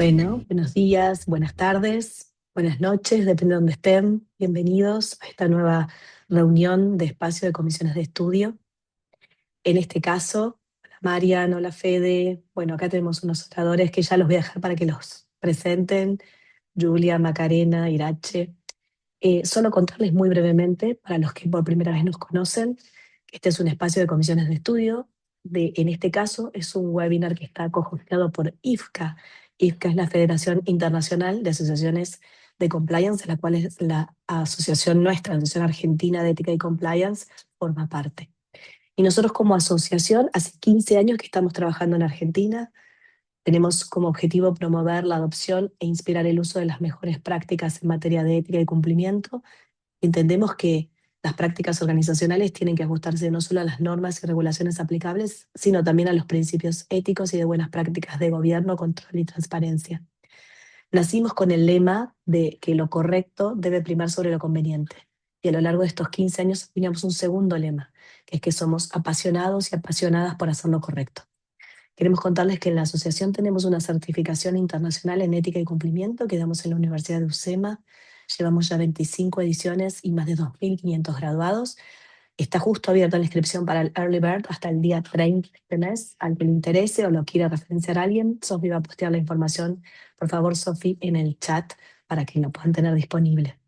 Bueno, buenos días, buenas tardes, buenas noches, depende de donde estén. Bienvenidos a esta nueva reunión de espacio de comisiones de estudio. En este caso, hola Marian, hola Fede. Bueno, acá tenemos unos oradores que ya los voy a dejar para que los presenten. Julia, Macarena, Irache. Solo contarles muy brevemente, para los que por primera vez nos conocen, que este es un espacio de comisiones de estudio. En este caso, es un webinar que está co-hosteado por IFCA. IFCA es la Federación Internacional de Asociaciones de Compliance, de la cual es la asociación nuestra, la Asociación Argentina de Ética y Compliance, forma parte. Y nosotros como asociación, hace 15 años que estamos trabajando en Argentina. Tenemos como objetivo promover la adopción e inspirar el uso de las mejores prácticas en materia de ética y cumplimiento. Entendemos que las prácticas organizacionales tienen que ajustarse no solo a las normas y regulaciones aplicables, sino también a los principios éticos y de buenas prácticas de gobierno, control y transparencia. Nacimos con el lema de que lo correcto debe primar sobre lo conveniente. Y a lo largo de estos 15 años teníamos un segundo lema, que es que somos apasionados y apasionadas por hacer lo correcto. Queremos contarles que en la asociación tenemos una certificación internacional en ética y cumplimiento que damos en la Universidad de UCEMA. Llevamos ya 25 ediciones y más de 2.500 graduados. Está justo abierta la inscripción para el Early Bird hasta el día 30 de este mes. Al que le interese o lo quiera referenciar a alguien, Sofi va a postear la información, por favor, Sofi, en el chat para que lo puedan tener disponible.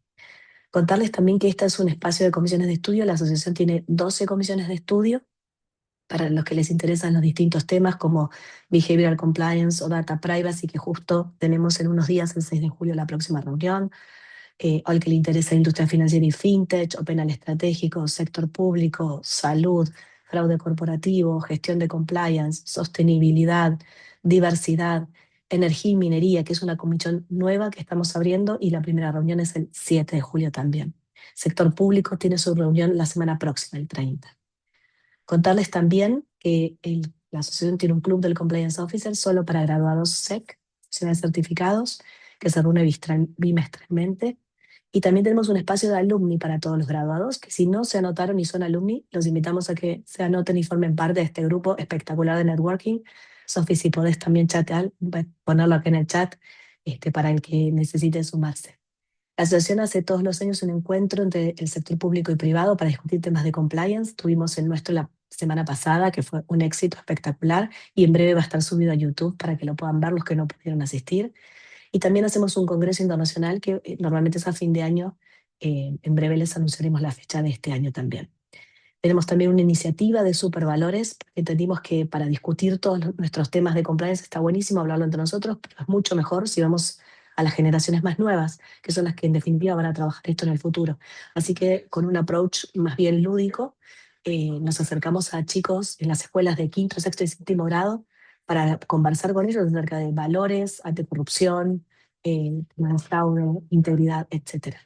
Contarles también que este es un espacio de comisiones de estudio. La asociación tiene 12 comisiones de estudio para los que les interesan los distintos temas como Behavioral Compliance o Data Privacy, que justo tenemos en unos días, el 6 de julio, la próxima reunión, o al que le interesa industria financiera y fintech, o penal estratégico, sector público, salud, fraude corporativo, gestión de compliance, sostenibilidad, diversidad, energía y minería, que es una comisión nueva que estamos abriendo y la primera reunión es el 7 de julio también. Sector público tiene su reunión la semana próxima, el 30. Contarles también que la asociación tiene un club del Compliance Officer solo para graduados SEC, oficiales certificados, que se reúne bimestralmente. Y también tenemos un espacio de alumni para todos los graduados, que si no se anotaron y son alumni, los invitamos a que se anoten y formen parte de este grupo espectacular de networking. Sofi, si podés también chatear, ponerlo aquí en el chat, para el que necesite sumarse. La asociación hace todos los años un encuentro entre el sector público y privado para discutir temas de compliance. Tuvimos el nuestro la semana pasada, que fue un éxito espectacular, y en breve va a estar subido a YouTube para que lo puedan ver los que no pudieron asistir. Y también hacemos un congreso internacional que normalmente es a fin de año. En breve les anunciaremos la fecha de este año también. Tenemos también una iniciativa de supervalores. Entendimos que para discutir todos nuestros temas de compliance está buenísimo hablarlo entre nosotros, pero es mucho mejor si vamos a las generaciones más nuevas, que son las que en definitiva van a trabajar esto en el futuro. Así que con un approach más bien lúdico, nos acercamos a chicos en las escuelas de quinto, sexto y séptimo grado para conversar con ellos acerca de valores, anticorrupción, temas de fraude, integridad, etcétera.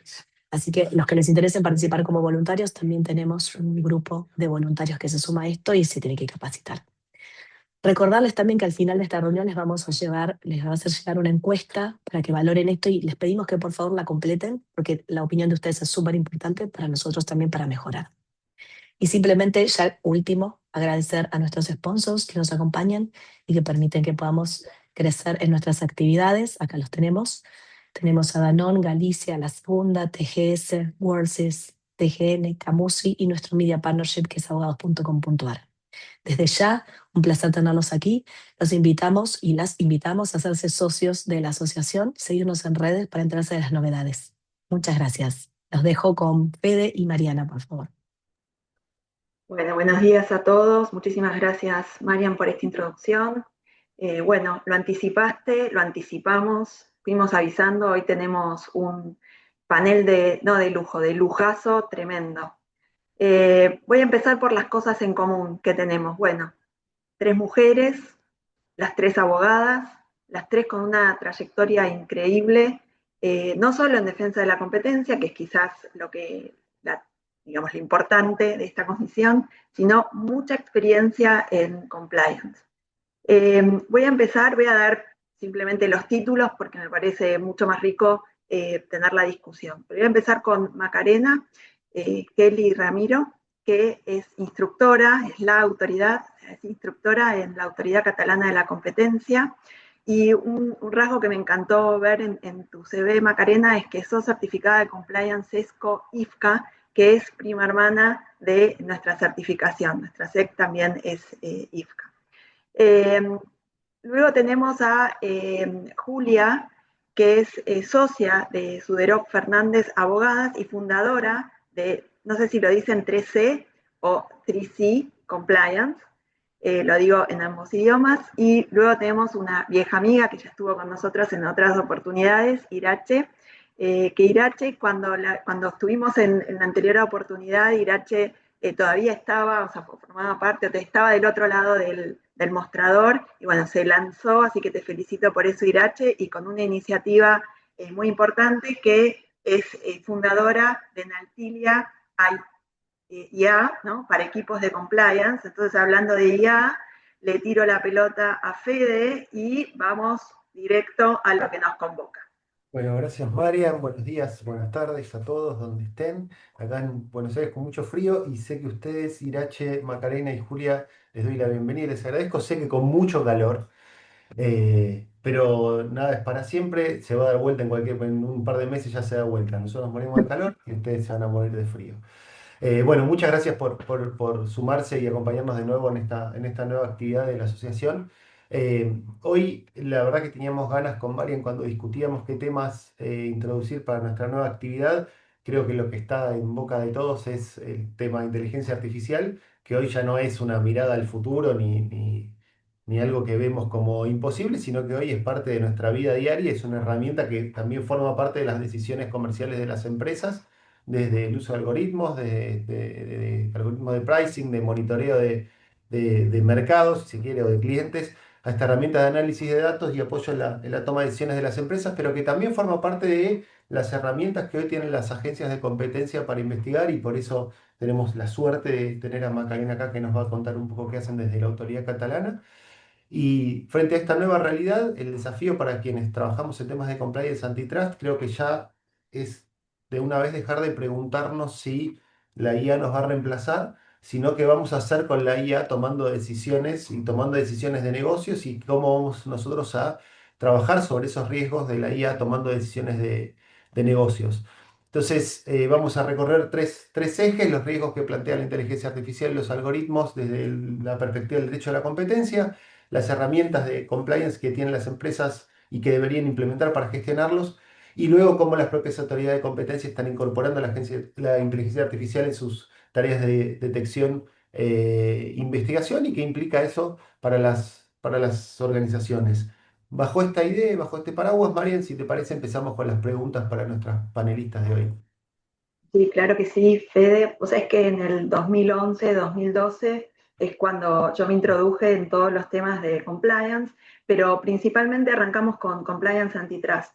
Así que los que les interesen participar como voluntarios, también tenemos un grupo de voluntarios que se suma a esto y se tiene que capacitar. Recordarles también que al final de esta reunión les va a hacer llegar una encuesta para que valoren esto y les pedimos que por favor la completen, porque la opinión de ustedes es súper importante para nosotros también para mejorar. Y simplemente, ya último, agradecer a nuestros sponsors que nos acompañan y que permiten que podamos crecer en nuestras actividades. Acá los tenemos. Tenemos a Danone, Galicia, La Segunda, TGS, Wordsys, TGN, Camusi y nuestro media partnership que es abogados.com.ar. Desde ya, un placer tenerlos aquí. Los invitamos y las invitamos a hacerse socios de la asociación, seguirnos en redes para enterarse de las novedades. Muchas gracias. Los dejo con Fede y Mariana, por favor. Bueno, buenos días a todos. Muchísimas gracias, Marian, por esta introducción. Bueno, lo anticipaste, lo anticipamos, fuimos avisando. Hoy tenemos un panel no de lujo, de lujazo tremendo. Voy a empezar por las cosas en común que tenemos. Bueno, 3 mujeres, las 3 abogadas, las 3 con una trayectoria increíble, no solo en defensa de la competencia, que es quizás digamos, lo importante de esta comisión, sino mucha experiencia en compliance. Voy a dar simplemente los títulos porque me parece mucho más rico tener la discusión. Pero voy a empezar con Macarena Kelly Ramiro, que es instructora, es instructora en la Autoridad Catalana de la Competencia, Y un rasgo que me encantó ver en tu CV, Macarena, es que sos certificada de Compliance ESCO IFCA, que es prima hermana de nuestra certificación. Nuestra SEC también es IFCA. Eh, Luego tenemos a Julia, que es socia de Suderop Fernández Abogadas y fundadora de, no sé si lo dicen 3C o 3C Compliance, lo digo en ambos idiomas. Y luego tenemos una vieja amiga que ya estuvo con nosotros en otras oportunidades, Irache, que Irache, cuando estuvimos en la anterior oportunidad, Irache todavía estaba, o sea, formaba parte, estaba del otro lado del mostrador, y bueno, se lanzó, así que te felicito por eso, Irache, y con una iniciativa muy importante que es fundadora de Naltilia IA, ¿no? Para equipos de compliance. Entonces, hablando de IA, le tiro la pelota a Fede y vamos directo a lo que nos convoca. Bueno, gracias Marian, buenos días, buenas tardes a todos donde estén. Acá en Buenos Aires con mucho frío y sé que ustedes, Irache, Macarena y Julia, les doy la bienvenida y les agradezco. Sé que con mucho calor, pero nada es para siempre, se va a dar vuelta en un par de meses ya se da vuelta. Nosotros nos morimos de calor y ustedes se van a morir de frío. Bueno, muchas gracias por sumarse y acompañarnos de nuevo en esta nueva actividad de la asociación. Hoy, la verdad que teníamos ganas con Marian cuando discutíamos qué temas introducir para nuestra nueva actividad. Creo que lo que está en boca de todos es el tema de inteligencia artificial, que hoy ya no es una mirada al futuro ni algo que vemos como imposible, sino que hoy es parte de nuestra vida diaria, es una herramienta que también forma parte de las decisiones comerciales de las empresas desde el uso de algoritmos, de algoritmos de pricing, de monitoreo de mercados, si se quiere, o de clientes, a esta herramienta de análisis de datos y apoyo en la toma de decisiones de las empresas, pero que también forma parte de las herramientas que hoy tienen las agencias de competencia para investigar y por eso tenemos la suerte de tener a Macarena acá que nos va a contar un poco qué hacen desde la autoridad catalana. Y frente a esta nueva realidad, el desafío para quienes trabajamos en temas de compliance antitrust, creo que ya es de una vez dejar de preguntarnos si la IA nos va a reemplazar, sino qué vamos a hacer con la IA tomando decisiones y tomando decisiones de negocios y cómo vamos nosotros a trabajar sobre esos riesgos de la IA tomando decisiones de negocios. Entonces, vamos a recorrer tres ejes, los riesgos que plantea la inteligencia artificial y los algoritmos desde la perspectiva del derecho a la competencia, las herramientas de compliance que tienen las empresas y que deberían implementar para gestionarlos, y luego cómo las propias autoridades de competencia están incorporando la inteligencia artificial en sus tareas de detección e investigación y qué implica eso para las organizaciones. Bajo esta idea, bajo este paraguas, Marian, si te parece, empezamos con las preguntas para nuestras panelistas de hoy. Sí, claro que sí, Fede. O sea, es que en el 2011, 2012 es cuando yo me introduje en todos los temas de compliance, pero principalmente arrancamos con compliance antitrust.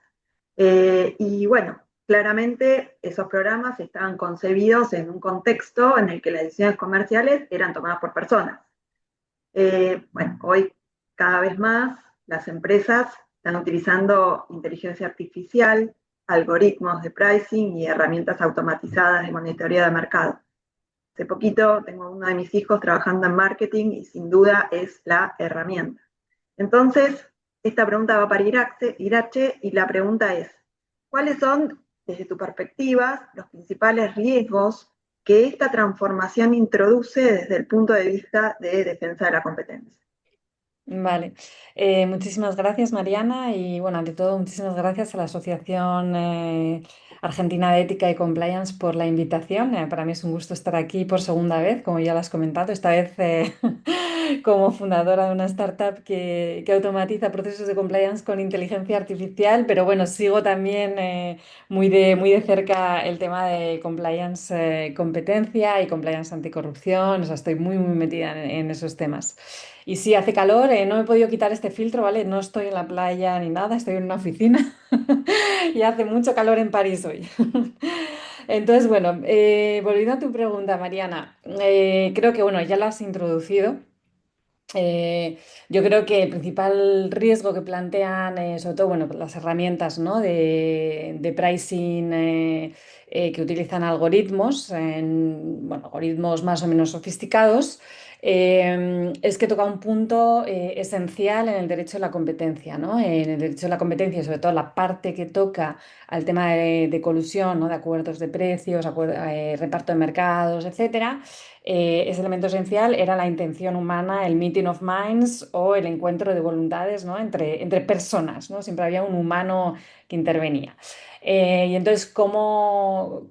Y bueno, claramente esos programas estaban concebidos en un contexto en el que las decisiones comerciales eran tomadas por personas. Bueno, hoy cada vez más las empresas están utilizando inteligencia artificial, algoritmos de pricing y herramientas automatizadas de monitoreo de mercado. Hace poquito tengo uno de mis hijos trabajando en marketing y sin duda es la herramienta. Entonces, esta pregunta va para Irache y la pregunta es, ¿cuáles son, desde tu perspectiva, los principales riesgos que esta transformación introduce desde el punto de vista de defensa de la competencia? Vale, muchísimas gracias Mariana y bueno, ante todo muchísimas gracias a la Asociación Argentina de Ética y Compliance por la invitación. Para mí es un gusto estar aquí por segunda vez, como ya lo has comentado, esta vez como fundadora de una startup que automatiza procesos de compliance con inteligencia artificial, pero bueno, sigo también muy de cerca el tema de compliance competencia y compliance anticorrupción, o sea, estoy muy metida en esos temas. Y sí, hace calor, no me he podido quitar este filtro, ¿vale? No estoy en la playa ni nada, estoy en una oficina y hace mucho calor en París hoy. Entonces, bueno, volviendo a tu pregunta, Mariana, creo que, bueno, ya la has introducido. Yo creo que el principal riesgo que plantean, sobre todo, bueno, pues las herramientas, ¿no? de pricing que utilizan algoritmos, algoritmos más o menos sofisticados, es que toca un punto esencial en el derecho de la competencia, ¿no? En el derecho de la competencia, y sobre todo la parte que toca al tema de colusión, ¿no? De acuerdos de precios, reparto de mercados, etcétera. Ese elemento esencial era la intención humana, el meeting of minds o el encuentro de voluntades, ¿no? Entre personas, ¿no? Siempre había un humano que intervenía. Y entonces, ¿cómo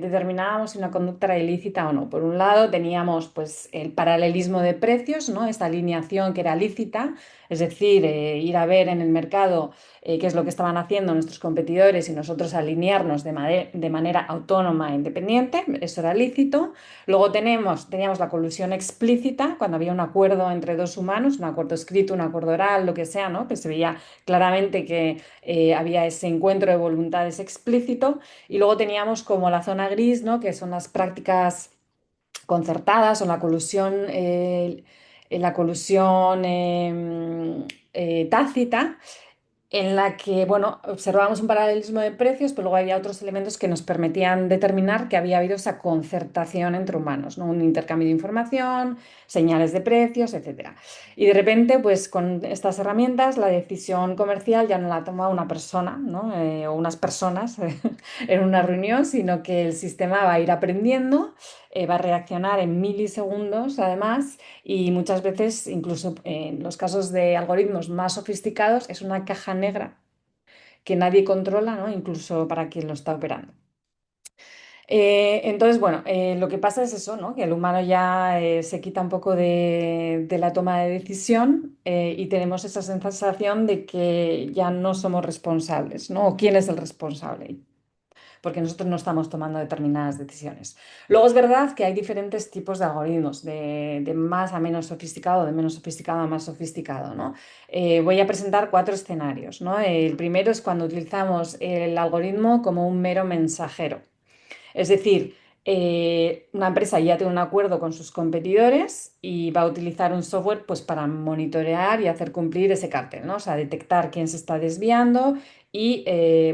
determinábamos si una conducta era ilícita o no? Por un lado, teníamos pues, el paralelismo de precios, ¿no? Esta alineación que era lícita, es decir, ir a ver en el mercado qué es lo que estaban haciendo nuestros competidores y nosotros alinearnos de manera autónoma e independiente, eso era lícito. Luego teníamos la colusión explícita, cuando había un acuerdo entre dos humanos, un acuerdo escrito, un acuerdo oral, lo que sea, ¿no? Que se veía claramente que había ese encuentro de voluntades explícito. Y luego teníamos como la zona gris, ¿no? Que son las prácticas concertadas o la colusión tácita, en la que, bueno, observábamos un paralelismo de precios, pero luego había otros elementos que nos permitían determinar que había habido esa concertación entre humanos, ¿no? Un intercambio de información, señales de precios, etcétera. Y de repente, pues con estas herramientas, la decisión comercial ya no la toma una persona, ¿no? O unas personas en una reunión, sino que el sistema va a ir aprendiendo, va a reaccionar en milisegundos, además, y muchas veces, incluso en los casos de algoritmos más sofisticados, es una caja negra que nadie controla, ¿no? Incluso para quien lo está operando. Entonces, bueno, lo que pasa es eso, ¿no? Que el humano ya se quita un poco de la toma de decisión y tenemos esa sensación de que ya no somos responsables, ¿no? ¿O quién es el responsable? Porque nosotros no estamos tomando determinadas decisiones. Luego es verdad que hay diferentes tipos de algoritmos, de más a menos sofisticado, de menos sofisticado a más sofisticado, ¿no? Voy a presentar 4 escenarios, ¿no? El primero es cuando utilizamos el algoritmo como un mero mensajero. Es decir, una empresa ya tiene un acuerdo con sus competidores y va a utilizar un software pues, para monitorear y hacer cumplir ese cártel, ¿no? O sea, detectar quién se está desviando y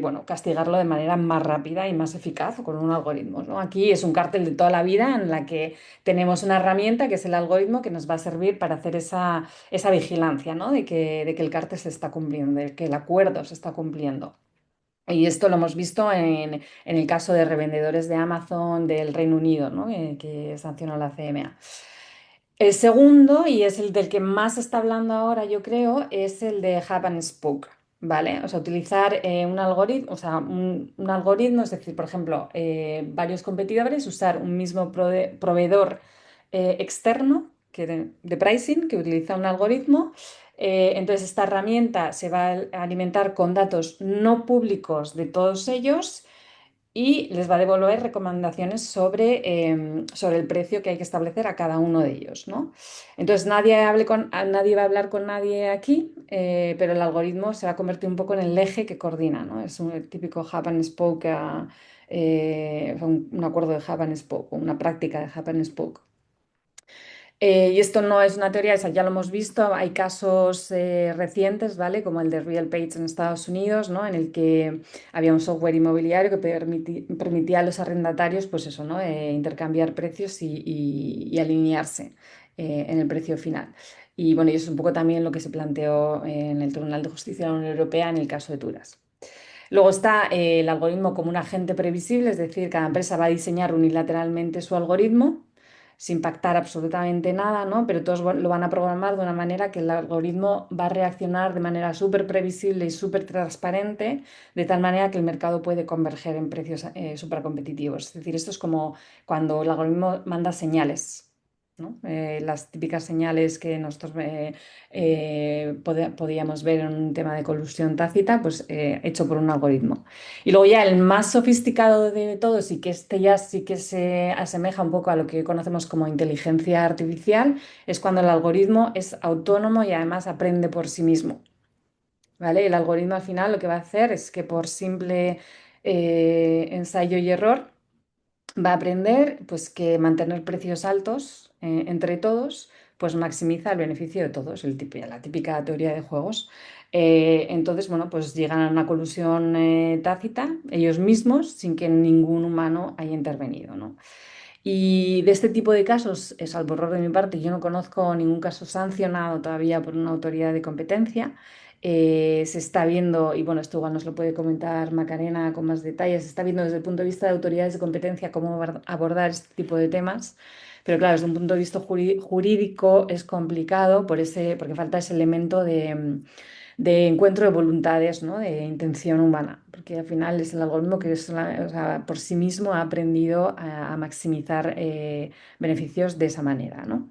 bueno, castigarlo de manera más rápida y más eficaz con un algoritmo, ¿no? Aquí es un cártel de toda la vida en la que tenemos una herramienta que es el algoritmo que nos va a servir para hacer esa vigilancia, ¿no? De que el cártel se está cumpliendo, de que el acuerdo se está cumpliendo. Y esto lo hemos visto en el caso de revendedores de Amazon del Reino Unido, ¿no? Que sancionó la CMA. El segundo, y es el del que más se está hablando ahora, yo creo, es el de Hub and Spoke, ¿vale? O sea, utilizar un algoritmo, o sea, un algoritmo, es decir, por ejemplo, varios competidores, usar un mismo proveedor externo de pricing que utiliza un algoritmo. Entonces, esta herramienta se va a alimentar con datos no públicos de todos ellos y les va a devolver recomendaciones sobre el precio que hay que establecer a cada uno de ellos, ¿no? Entonces, nadie va a hablar con nadie aquí, pero el algoritmo se va a convertir un poco en el eje que coordina, ¿no? Es el típico hub and spoke, un acuerdo de hub and spoke, o una práctica de hub and spoke. Y esto no es una teoría, ya lo hemos visto, hay casos recientes, ¿vale? Como el de RealPage en Estados Unidos, ¿no? En el que había un software inmobiliario que permitía a los arrendatarios, pues eso, ¿no? Intercambiar precios y alinearse en el precio final. Y bueno, y eso es un poco también lo que se planteó en el Tribunal de Justicia de la Unión Europea en el caso de Turas. Luego está el algoritmo como un agente previsible, es decir, cada empresa va a diseñar unilateralmente su algoritmo sin pactar absolutamente nada, ¿no? Pero todos lo van a programar de una manera que el algoritmo va a reaccionar de manera súper previsible y súper transparente, de tal manera que el mercado puede converger en precios súper competitivos. Es decir, esto es como cuando el algoritmo manda señales, ¿no? Las típicas señales que nosotros podíamos ver en un tema de colusión tácita, pues hecho por un algoritmo. Y luego ya el más sofisticado de todos y que este ya sí que se asemeja un poco a lo que conocemos como inteligencia artificial, es cuando el algoritmo es autónomo y además aprende por sí mismo. ¿Vale? El algoritmo al final lo que va a hacer es que por simple ensayo y error va a aprender pues, que mantener precios altos entre todos pues maximiza el beneficio de todos, la típica teoría de juegos. Entonces, bueno, pues llegan a una colusión tácita ellos mismos sin que ningún humano haya intervenido, ¿no? Y de este tipo de casos, salvo error de mi parte, yo no conozco ningún caso sancionado todavía por una autoridad de competencia. Se está viendo, y bueno, esto igual nos lo puede comentar Macarena con más detalles, se está viendo desde el punto de vista de autoridades de competencia cómo abordar este tipo de temas. Pero claro, desde un punto de vista jurídico es complicado porque falta ese elemento de encuentro de voluntades, ¿no? De intención humana, porque al final es el algoritmo que o sea, por sí mismo ha aprendido a maximizar beneficios de esa manera, ¿no?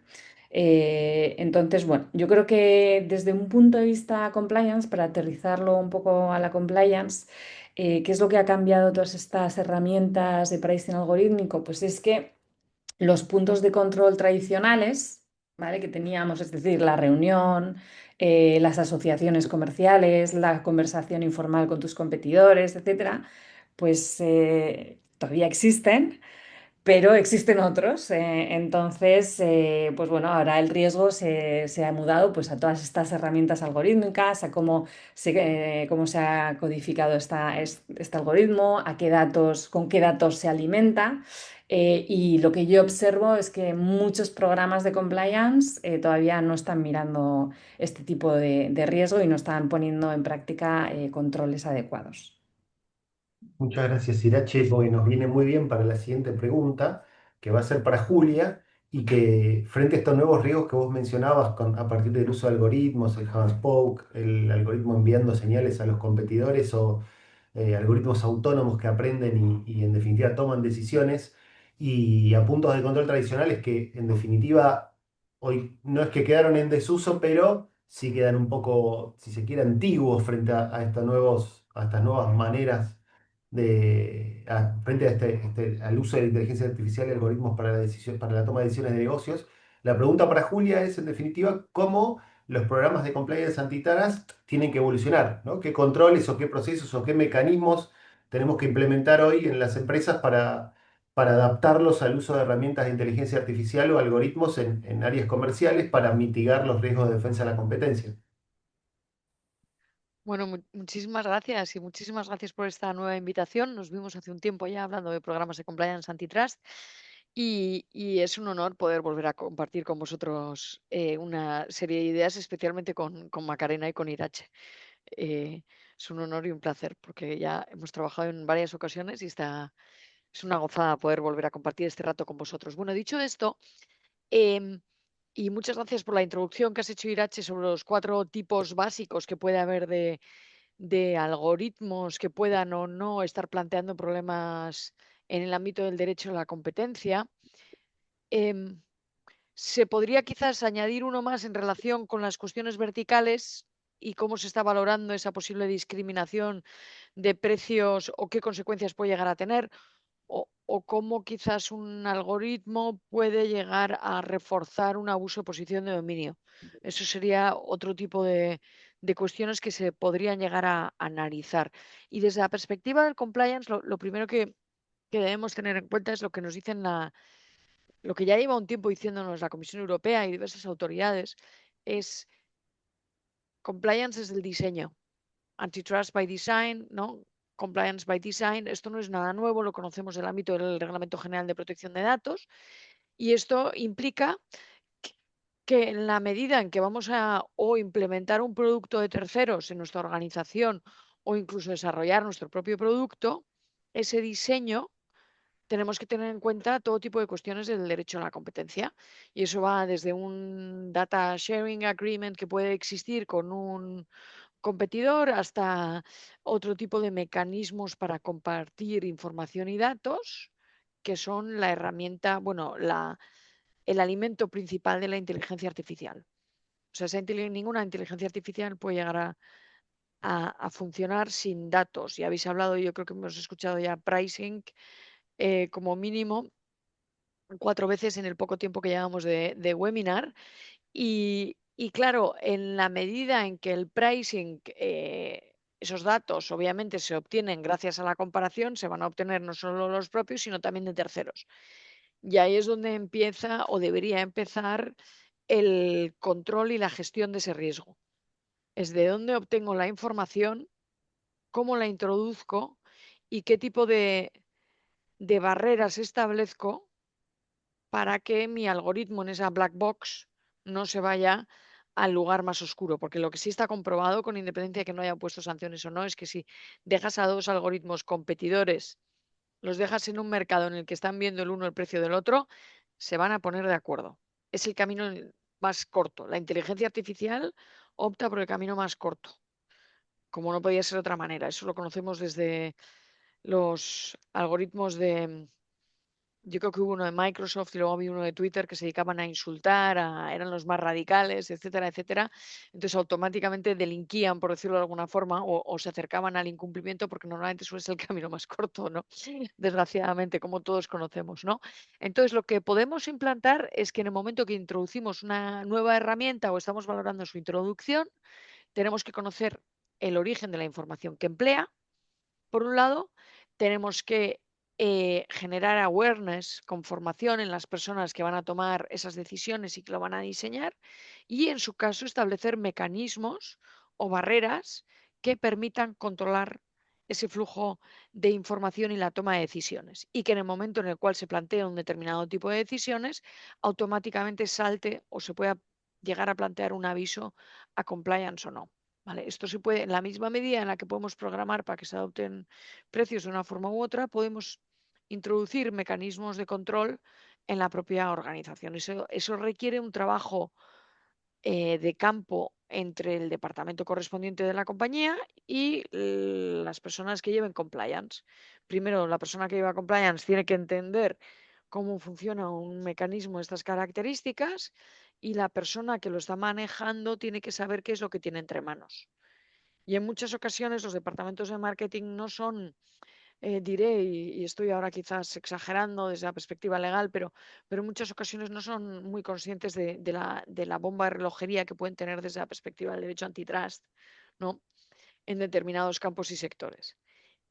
Entonces, bueno, yo creo que desde un punto de vista compliance, para aterrizarlo un poco a la compliance, ¿qué es lo que ha cambiado todas estas herramientas de pricing algorítmico? Pues es que los puntos de control tradicionales, ¿vale? Que teníamos, es decir, la reunión, las asociaciones comerciales, la conversación informal con tus competidores, etcétera, pues todavía existen, pero existen otros. Entonces, pues bueno, ahora el riesgo se ha mudado pues, a todas estas herramientas algorítmicas, a cómo se ha codificado este algoritmo, a qué datos, con qué datos se alimenta. Y lo que yo observo es que muchos programas de compliance todavía no están mirando este tipo de riesgo y no están poniendo en práctica controles adecuados. Muchas gracias, Irache, porque nos viene muy bien para la siguiente pregunta, que va a ser para Julia, y que frente a estos nuevos riesgos que vos mencionabas a partir del uso de algoritmos, el hub and spoke, el algoritmo enviando señales a los competidores o algoritmos autónomos que aprenden y en definitiva toman decisiones, y a puntos de control tradicionales que en definitiva hoy no es que quedaron en desuso, pero sí quedan un poco, si se quiere, antiguos frente a a estas nuevas maneras frente a al uso de la inteligencia artificial y algoritmos para para la toma de decisiones de negocios. La pregunta para Julia es, en definitiva, cómo los programas de compliance antitrust tienen que evolucionar, ¿no? ¿Qué controles o qué procesos o qué mecanismos tenemos que implementar hoy en las empresas para adaptarlos al uso de herramientas de inteligencia artificial o algoritmos en áreas comerciales para mitigar los riesgos de defensa de la competencia? Bueno, muchísimas gracias y muchísimas gracias por esta nueva invitación. Nos vimos hace un tiempo ya hablando de programas de compliance antitrust y es un honor poder volver a compartir con vosotros una serie de ideas, especialmente con Macarena y con Irache. Eh, es un honor y un placer porque ya hemos trabajado en varias ocasiones y es una gozada poder volver a compartir este rato con vosotros. Bueno, dicho esto, em, y muchas gracias por la introducción que has hecho, Irache, sobre los 4 tipos básicos que puede haber de algoritmos que puedan o no estar planteando problemas en el ámbito del derecho a la competencia. Em, Se podría quizás añadir uno más en relación con las cuestiones verticales y cómo se está valorando esa posible discriminación de precios o qué consecuencias puede llegar a tener, o cómo quizás un algoritmo puede llegar a reforzar un abuso de posición de dominio. Eso sería otro tipo de cuestiones que se podrían llegar a analizar. Y desde la perspectiva del compliance, lo primero que debemos tener en cuenta es lo que nos dicen lo que ya lleva un tiempo diciéndonos la Comisión Europea y diversas autoridades, es compliance es el diseño. Antitrust by design, ¿no? Compliance by design. Esto no es nada nuevo, lo conocemos del ámbito del Reglamento General de Protección de Datos. Y esto implica que en la medida en que vamos a o implementar un producto de terceros en nuestra organización o incluso desarrollar nuestro propio producto, ese diseño tenemos que tener en cuenta todo tipo de cuestiones del derecho a la competencia. Y eso va desde un data sharing agreement que puede existir con un competidor hasta otro tipo de mecanismos para compartir información y datos, que son la herramienta, bueno, el alimento principal de la inteligencia artificial. O sea, ninguna inteligencia artificial puede llegar a funcionar sin datos. Y habéis hablado, yo creo que hemos escuchado ya pricing como mínimo 4 veces en el poco tiempo que llevamos de webinar. Y claro, en la medida en que el pricing, esos datos obviamente se obtienen gracias a la comparación, se van a obtener no solo los propios, sino también de terceros. Y ahí es donde empieza o debería empezar el control y la gestión de ese riesgo. es de dónde obtengo la información, cómo la introduzco y qué tipo de barreras establezco para que mi algoritmo en esa black box no se vaya al lugar más oscuro, porque lo que sí está comprobado, con independencia de que no haya puesto sanciones o no, es que si dejas a dos algoritmos competidores, los dejas en un mercado en el que están viendo el uno el precio del otro, se van a poner de acuerdo. Es el camino más corto. La inteligencia artificial opta por el camino más corto, como no podía ser de otra manera. Eso lo conocemos desde los algoritmos de... Yo creo que hubo uno de Microsoft y luego había uno de Twitter que se dedicaban a insultar, eran los más radicales, etcétera, etcétera. Entonces automáticamente delinquían, por decirlo de alguna forma, o se acercaban al incumplimiento porque normalmente suele ser el camino más corto, ¿no? Desgraciadamente, como todos conocemos, ¿no? Entonces lo que podemos implantar es que en el momento que introducimos una nueva herramienta o estamos valorando su introducción, tenemos que conocer el origen de la información que emplea. Por un lado, tenemos que generar awareness con formación en las personas que van a tomar esas decisiones y que lo van a diseñar, y en su caso establecer mecanismos o barreras que permitan controlar ese flujo de información y la toma de decisiones, y que en el momento en el cual se plantea un determinado tipo de decisiones, automáticamente salte o se pueda llegar a plantear un aviso a compliance o no. ¿Vale? Esto se puede, en la misma medida en la que podemos programar para que se adopten precios de una forma u otra, podemos introducir mecanismos de control en la propia organización. Eso requiere un trabajo de campo entre el departamento correspondiente de la compañía y las personas que lleven compliance. Primero, la persona que lleva compliance tiene que entender cómo funciona un mecanismo de estas características, y la persona que lo está manejando tiene que saber qué es lo que tiene entre manos. Y en muchas ocasiones los departamentos de marketing no son, diré, y estoy ahora quizás exagerando desde la perspectiva legal, pero en muchas ocasiones no son muy conscientes de la bomba de relojería que pueden tener desde la perspectiva del derecho antitrust, ¿no? En determinados campos y sectores.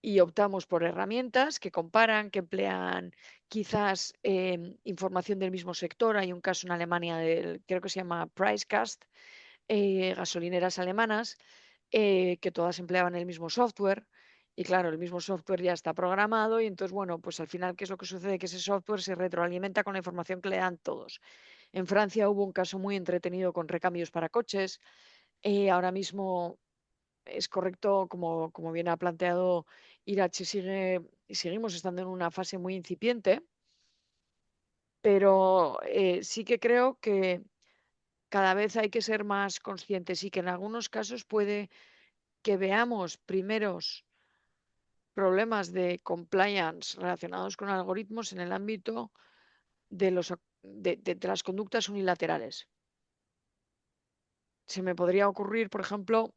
Y optamos por herramientas que comparan, que emplean quizás información del mismo sector. Hay un caso en Alemania, creo que se llama Pricecast, gasolineras alemanas, que todas empleaban el mismo software. Y claro, el mismo software ya está programado y entonces, bueno, pues al final, ¿qué es lo que sucede? Que ese software se retroalimenta con la información que le dan todos. En Francia hubo un caso muy entretenido con recambios para coches. Ahora mismo es correcto, como bien ha planteado Irache, seguimos estando en una fase muy incipiente, pero sí que creo que cada vez hay que ser más conscientes y que en algunos casos puede que veamos primeros problemas de compliance relacionados con algoritmos en el ámbito de las conductas unilaterales. Se me podría ocurrir, por ejemplo,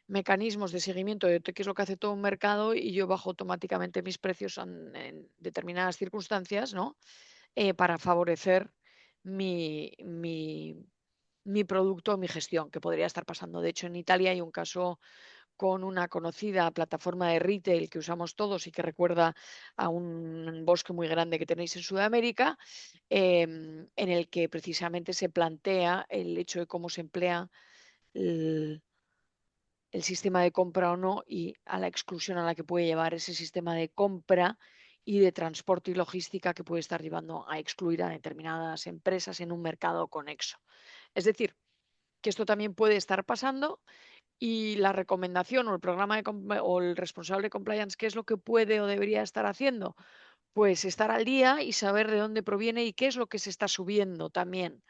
mecanismos de seguimiento de qué es lo que hace todo un mercado y yo bajo automáticamente mis precios en determinadas circunstancias, ¿no? Para favorecer mi producto o mi gestión, que podría estar pasando. De hecho, en Italia hay un caso con una conocida plataforma de retail que usamos todos y que recuerda a un bosque muy grande que tenéis en Sudamérica, en el que precisamente se plantea el hecho de cómo se emplea el sistema de compra o no, y a la exclusión a la que puede llevar ese sistema de compra y de transporte y logística que puede estar llevando a excluir a determinadas empresas en un mercado conexo. Es decir, que esto también puede estar pasando, y la recomendación o el programa o el responsable de compliance, ¿qué es lo que puede o debería estar haciendo? Pues estar al día y saber de dónde proviene y qué es lo que se está subiendo también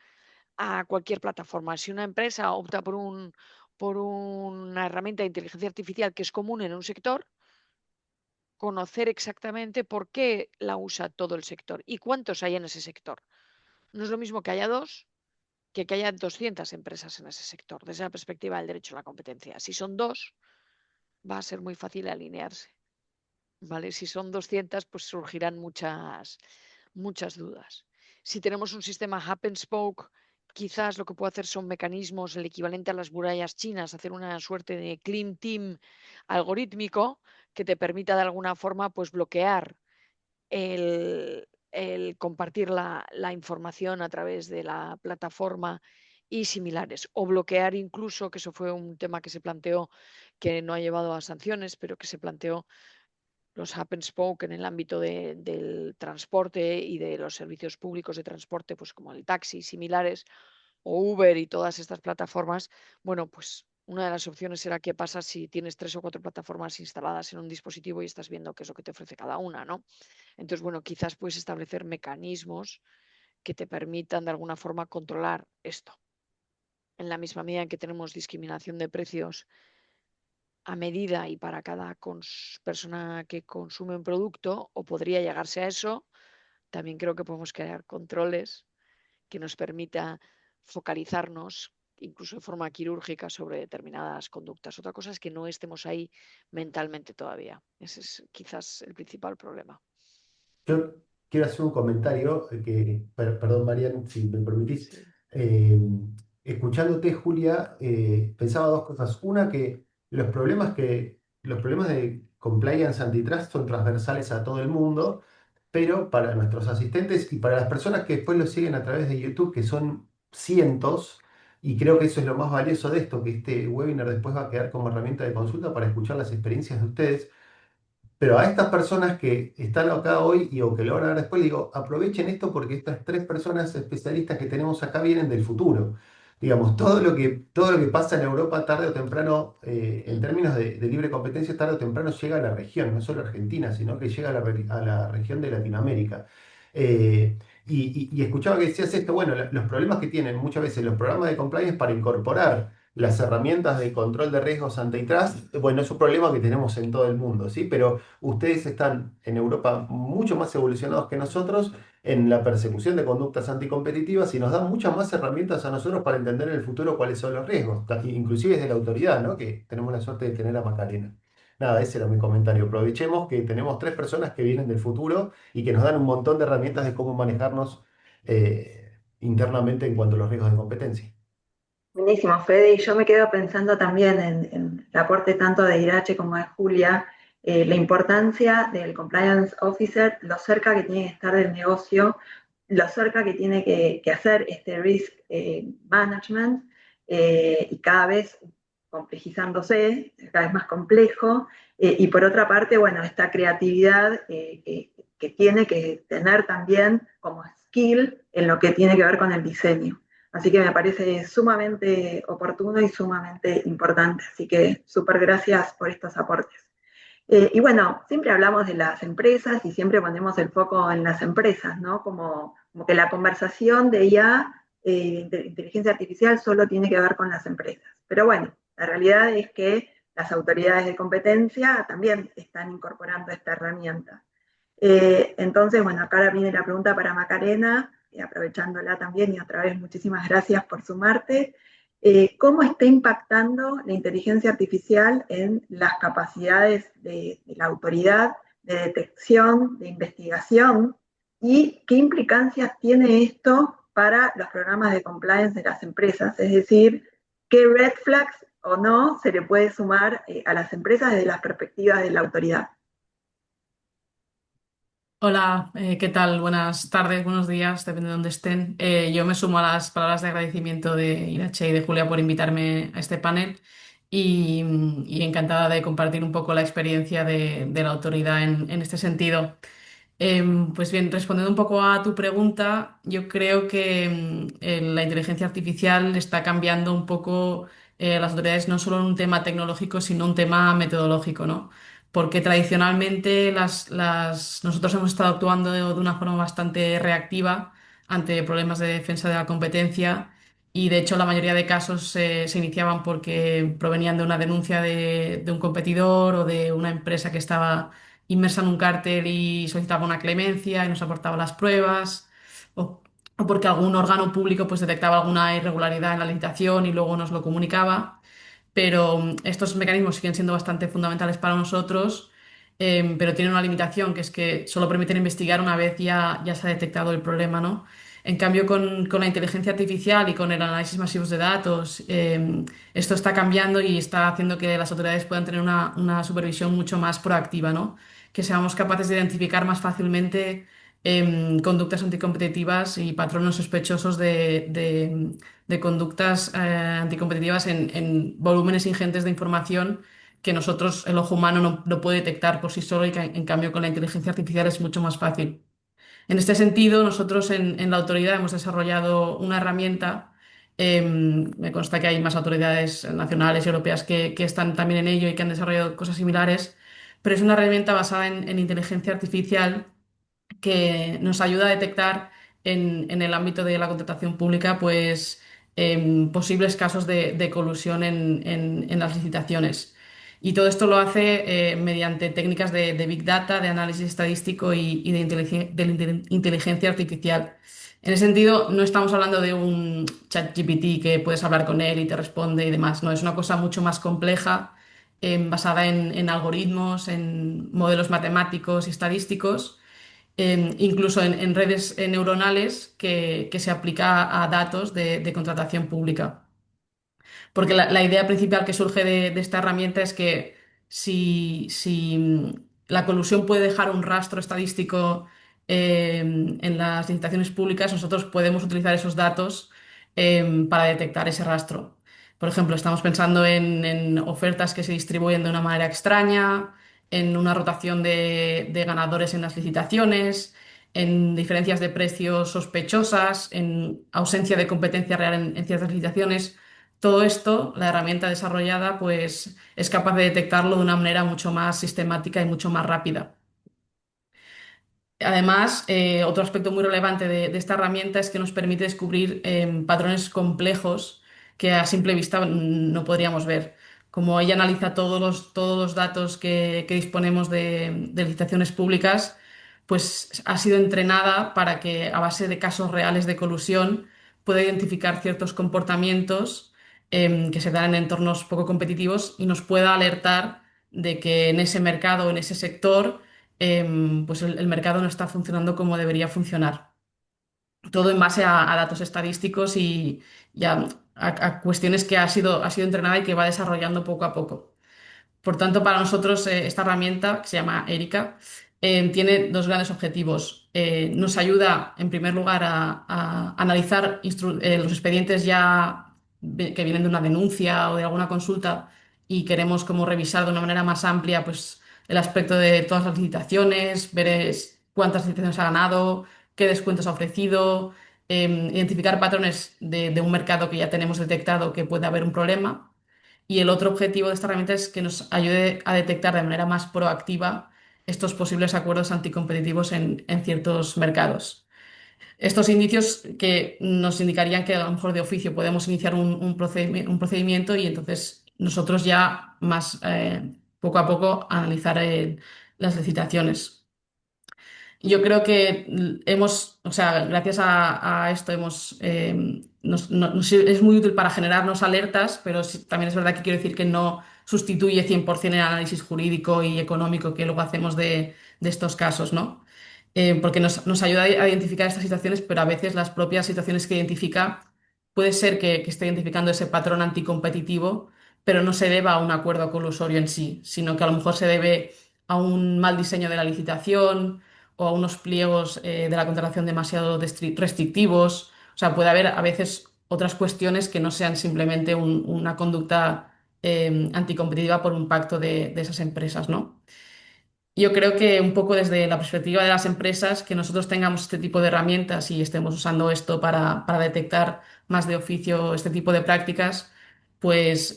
a cualquier plataforma. Si una empresa opta por una herramienta de inteligencia artificial que es común en un sector, conocer exactamente por qué la usa todo el sector y cuántos hay en ese sector. No es lo mismo que haya dos que haya 200 empresas en ese sector, desde la perspectiva del derecho a la competencia. Si son dos, va a ser muy fácil alinearse. ¿Vale? Si son 200, pues surgirán muchas dudas. Si tenemos un sistema hub and spoke, quizás lo que puedo hacer son mecanismos, el equivalente a las murallas chinas, hacer una suerte de clean team algorítmico que te permita de alguna forma pues bloquear el compartir la información a través de la plataforma y similares, o bloquear incluso, que eso fue un tema que se planteó, que no ha llevado a sanciones, pero que se planteó los hub and spoke en el ámbito del transporte y de los servicios públicos de transporte, pues como el taxi y similares, o Uber y todas estas plataformas. Bueno, pues una de las opciones será qué pasa si tienes 3 o 4 plataformas instaladas en un dispositivo y estás viendo qué es lo que te ofrece cada una, ¿no? Entonces, bueno, quizás puedes establecer mecanismos que te permitan de alguna forma controlar esto. En la misma medida en que tenemos discriminación de precios a medida y para cada persona que consume un producto, o podría llegarse a eso, también creo que podemos crear controles que nos permita focalizarnos, incluso de forma quirúrgica, sobre determinadas conductas. Otra cosa es que no estemos ahí mentalmente todavía. Ese es quizás el principal problema. Yo quiero hacer un comentario perdón, Marian, si me permitís. Sí. Eh, Escuchándote, Julia, pensaba dos cosas. Una, los problemas de compliance antitrust son transversales a todo el mundo, pero para nuestros asistentes y para las personas que después lo siguen a través de YouTube, que son cientos, y creo que eso es lo más valioso de esto, que este webinar después va a quedar como herramienta de consulta para escuchar las experiencias de ustedes. Pero a estas personas que están acá hoy y o que lo van a ver después, digo, aprovechen esto porque estas 3 personas especialistas que tenemos acá vienen del futuro. Digamos, todo lo que pasa en Europa tarde o temprano, en términos de libre competencia, tarde o temprano llega a la región, no solo a Argentina, sino que llega a la región de Latinoamérica. Eh, y escuchaba que decías esto, bueno, los problemas que tienen muchas veces los programas de compliance para incorporar las herramientas de control de riesgos antitrust, bueno, es un problema que tenemos en todo el mundo, ¿sí? Pero ustedes están en Europa mucho más evolucionados que nosotros en la persecución de conductas anticompetitivas y nos dan muchas más herramientas a nosotros para entender en el futuro cuáles son los riesgos, inclusive desde la autoridad, ¿no? Que tenemos la suerte de tener a Macarena. Nada, ese era mi comentario. Aprovechemos que tenemos 3 personas que vienen del futuro y que nos dan un montón de herramientas de cómo manejarnos internamente en cuanto a los riesgos de competencia. Buenísimo, Fede. Y yo me quedo pensando también en el aporte tanto de Irache como de Julia, la importancia del compliance officer, lo cerca que tiene que estar del negocio, lo cerca que tiene que hacer este risk management, y cada vez complejizándose, cada vez más complejo. Y por otra parte, bueno, esta creatividad que tiene que tener también como skill en lo que tiene que ver con el diseño. Así que me parece sumamente oportuno y sumamente importante. Así que súper gracias por estos aportes. Y bueno, siempre hablamos de las empresas y siempre ponemos el foco en las empresas, ¿no? Como que la conversación de IA, de inteligencia artificial, solo tiene que ver con las empresas. Pero bueno, la realidad es que las autoridades de competencia también están incorporando esta herramienta. Entonces, bueno, acá viene la pregunta para Macarena, aprovechándola también y otra vez muchísimas gracias por sumarte. ¿Cómo está impactando la inteligencia artificial en las capacidades de la autoridad de detección, de investigación? ¿Y qué implicancias tiene esto para los programas de compliance de las empresas? Es decir, ¿qué red flags o no se le puede sumar a las empresas desde las perspectivas de la autoridad? Hola, ¿qué tal? Buenas tardes, buenos días, depende de dónde estén. Yo me sumo a las palabras de agradecimiento de Irache y de Julia por invitarme a este panel y encantada de compartir un poco la experiencia de la autoridad en este sentido. Pues bien, respondiendo un poco a tu pregunta, yo creo que la inteligencia artificial está cambiando un poco las autoridades no solo en un tema tecnológico, sino un tema metodológico, ¿no? Porque tradicionalmente nosotros hemos estado actuando de una forma bastante reactiva ante problemas de defensa de la competencia y de hecho la mayoría de casos se iniciaban porque provenían de una denuncia de un competidor o de una empresa que estaba inmersa en un cártel y solicitaba una clemencia y nos aportaba las pruebas, o porque algún órgano público pues detectaba alguna irregularidad en la licitación y luego nos lo comunicaba. Pero estos mecanismos siguen siendo bastante fundamentales para nosotros, pero tienen una limitación, que es que solo permiten investigar una vez ya se ha detectado el problema, ¿no? En cambio, con la inteligencia artificial y con el análisis masivos de datos, esto está cambiando y está haciendo que las autoridades puedan tener una supervisión mucho más proactiva, ¿no? Que seamos capaces de identificar más fácilmente conductas anticompetitivas y patrones sospechosos de conductas anticompetitivas en volúmenes ingentes de información que nosotros, el ojo humano, no puede detectar por sí solo y que en cambio con la inteligencia artificial es mucho más fácil. En este sentido, nosotros en la autoridad hemos desarrollado una herramienta. Me consta que hay más autoridades nacionales y europeas que están también en ello y que han desarrollado cosas similares, pero es una herramienta basada en inteligencia artificial que nos ayuda a detectar en el ámbito de la contratación pública, pues posibles casos de colusión en las licitaciones. Y todo esto lo hace mediante técnicas de Big Data, de análisis estadístico y de inteligencia artificial. En ese sentido, no estamos hablando de un chat GPT que puedes hablar con él y te responde y demás. No, es una cosa mucho más compleja, basada en algoritmos, en modelos matemáticos y estadísticos, incluso en redes neuronales que se aplica a datos de contratación pública. Porque la idea principal que surge de esta herramienta es que si la colusión puede dejar un rastro estadístico en las licitaciones públicas, nosotros podemos utilizar esos datos para detectar ese rastro. Por ejemplo, estamos pensando en ofertas que se distribuyen de una manera extraña, en una rotación de ganadores en las licitaciones, en diferencias de precios sospechosas, en ausencia de competencia real en ciertas licitaciones. Todo esto, la herramienta desarrollada, pues es capaz de detectarlo de una manera mucho más sistemática y mucho más rápida. Además, otro aspecto muy relevante de esta herramienta es que nos permite descubrir patrones complejos que a simple vista no podríamos ver. Como ella analiza todos los datos que disponemos de licitaciones públicas, pues ha sido entrenada para que a base de casos reales de colusión pueda identificar ciertos comportamientos que se dan en entornos poco competitivos y nos pueda alertar de que en ese mercado o en ese sector pues el mercado no está funcionando como debería funcionar. Todo en base a datos estadísticos y a cuestiones que ha sido entrenada y que va desarrollando poco a poco. Por tanto, para nosotros esta herramienta, que se llama Erika, tiene dos grandes objetivos. Nos ayuda, en primer lugar, a analizar los expedientes ya que vienen de una denuncia o de alguna consulta y queremos como revisar de una manera más amplia, pues, el aspecto de todas las licitaciones, ver cuántas licitaciones ha ganado, qué descuentos ha ofrecido, identificar patrones de un mercado que ya tenemos detectado que puede haber un problema. Y el otro objetivo de esta herramienta es que nos ayude a detectar de manera más proactiva estos posibles acuerdos anticompetitivos en ciertos mercados. Estos indicios que nos indicarían que a lo mejor de oficio podemos iniciar un procedimiento y entonces nosotros ya más poco a poco analizar las licitaciones. Yo creo que o sea, gracias a esto es muy útil para generarnos alertas, pero también es verdad que quiero decir que no sustituye 100% el análisis jurídico y económico que luego hacemos de estos casos, ¿no? Porque nos ayuda a identificar estas situaciones, pero a veces las propias situaciones que identifica puede ser que esté identificando ese patrón anticompetitivo, pero no se deba a un acuerdo colusorio en sí, sino que a lo mejor se debe a un mal diseño de la licitación o a unos pliegos de la contratación demasiado restrictivos. O sea, puede haber a veces otras cuestiones que no sean simplemente una conducta anticompetitiva por un pacto de esas empresas, ¿no? Yo creo que un poco desde la perspectiva de las empresas, que nosotros tengamos este tipo de herramientas y estemos usando esto para detectar más de oficio este tipo de prácticas, pues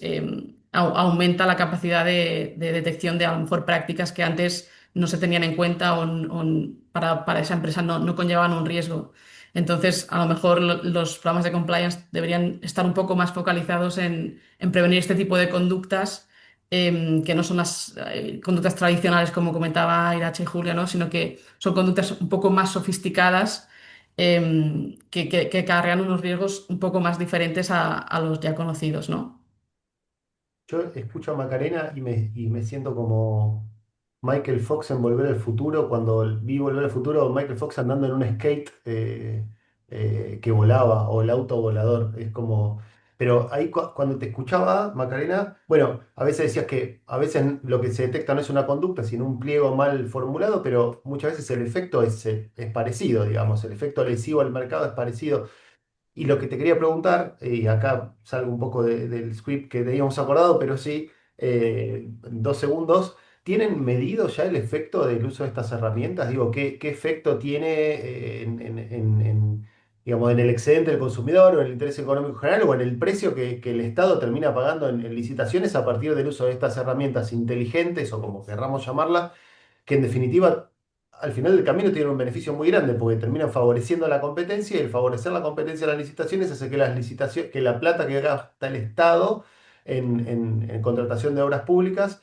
aumenta la capacidad de detección de a lo mejor prácticas que antes no se tenían en cuenta para esa empresa no conllevaban un riesgo. Entonces, a lo mejor los programas de compliance deberían estar un poco más focalizados en prevenir este tipo de conductas, que no son las conductas tradicionales, como comentaba Irache y Julia, ¿no? Sino que son conductas un poco más sofisticadas, que cargan unos riesgos un poco más diferentes a los ya conocidos, ¿no? Yo escucho a Macarena y me siento como Michael Fox en Volver al Futuro, cuando vi Volver al Futuro, Michael Fox andando en un skate que volaba, o el auto volador. Es como. Pero ahí cuando te escuchaba, Macarena, bueno, a veces decías que a veces lo que se detecta no es una conducta, sino un pliego mal formulado, pero muchas veces el efecto es parecido, digamos, el efecto lesivo al mercado es parecido. Y lo que te quería preguntar, y acá salgo un poco del script que teníamos acordado, pero sí, en 2 segundos, ¿tienen medido ya el efecto del uso de estas herramientas? Digo, ¿qué efecto tiene digamos, en el excedente del consumidor o en el interés económico general o en el precio que el Estado termina pagando en licitaciones a partir del uso de estas herramientas inteligentes o como querramos llamarlas, que en definitiva al final del camino tienen un beneficio muy grande porque terminan favoreciendo la competencia y el favorecer la competencia de las licitaciones hace que las licitaciones, que la plata que gasta el Estado en contratación de obras públicas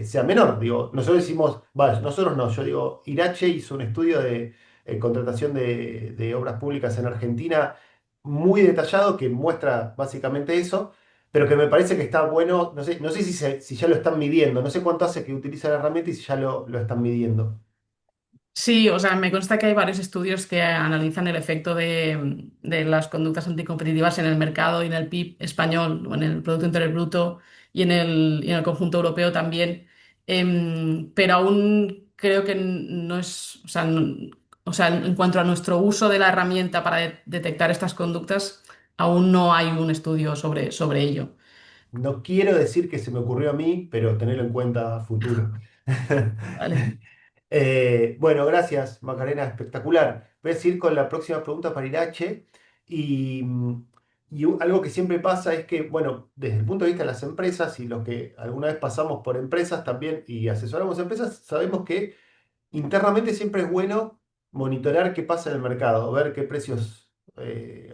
sea menor. Digo, nosotros decimos, vaya, nosotros no, yo digo, Irache hizo un estudio de contratación de obras públicas en Argentina muy detallado que muestra básicamente eso, pero que me parece que está bueno, no sé si ya lo están midiendo, no sé cuánto hace que utiliza la herramienta y si ya lo están midiendo. Sí, o sea, me consta que hay varios estudios que analizan el efecto de las conductas anticompetitivas en el mercado y en el PIB español, o en el Producto Interior Bruto y en el conjunto europeo también. Pero aún creo que no es, o sea, o sea, en cuanto a nuestro uso de la herramienta para detectar estas conductas, aún no hay un estudio sobre ello. No quiero decir que se me ocurrió a mí, pero tenerlo en cuenta a futuro. ¿Vale? Bueno, gracias, Macarena, espectacular. Voy a seguir con la próxima pregunta para Irache. Y, algo que siempre pasa es que, bueno, desde el punto de vista de las empresas y los que alguna vez pasamos por empresas también y asesoramos empresas, sabemos que internamente siempre es bueno monitorar qué pasa en el mercado, ver qué precios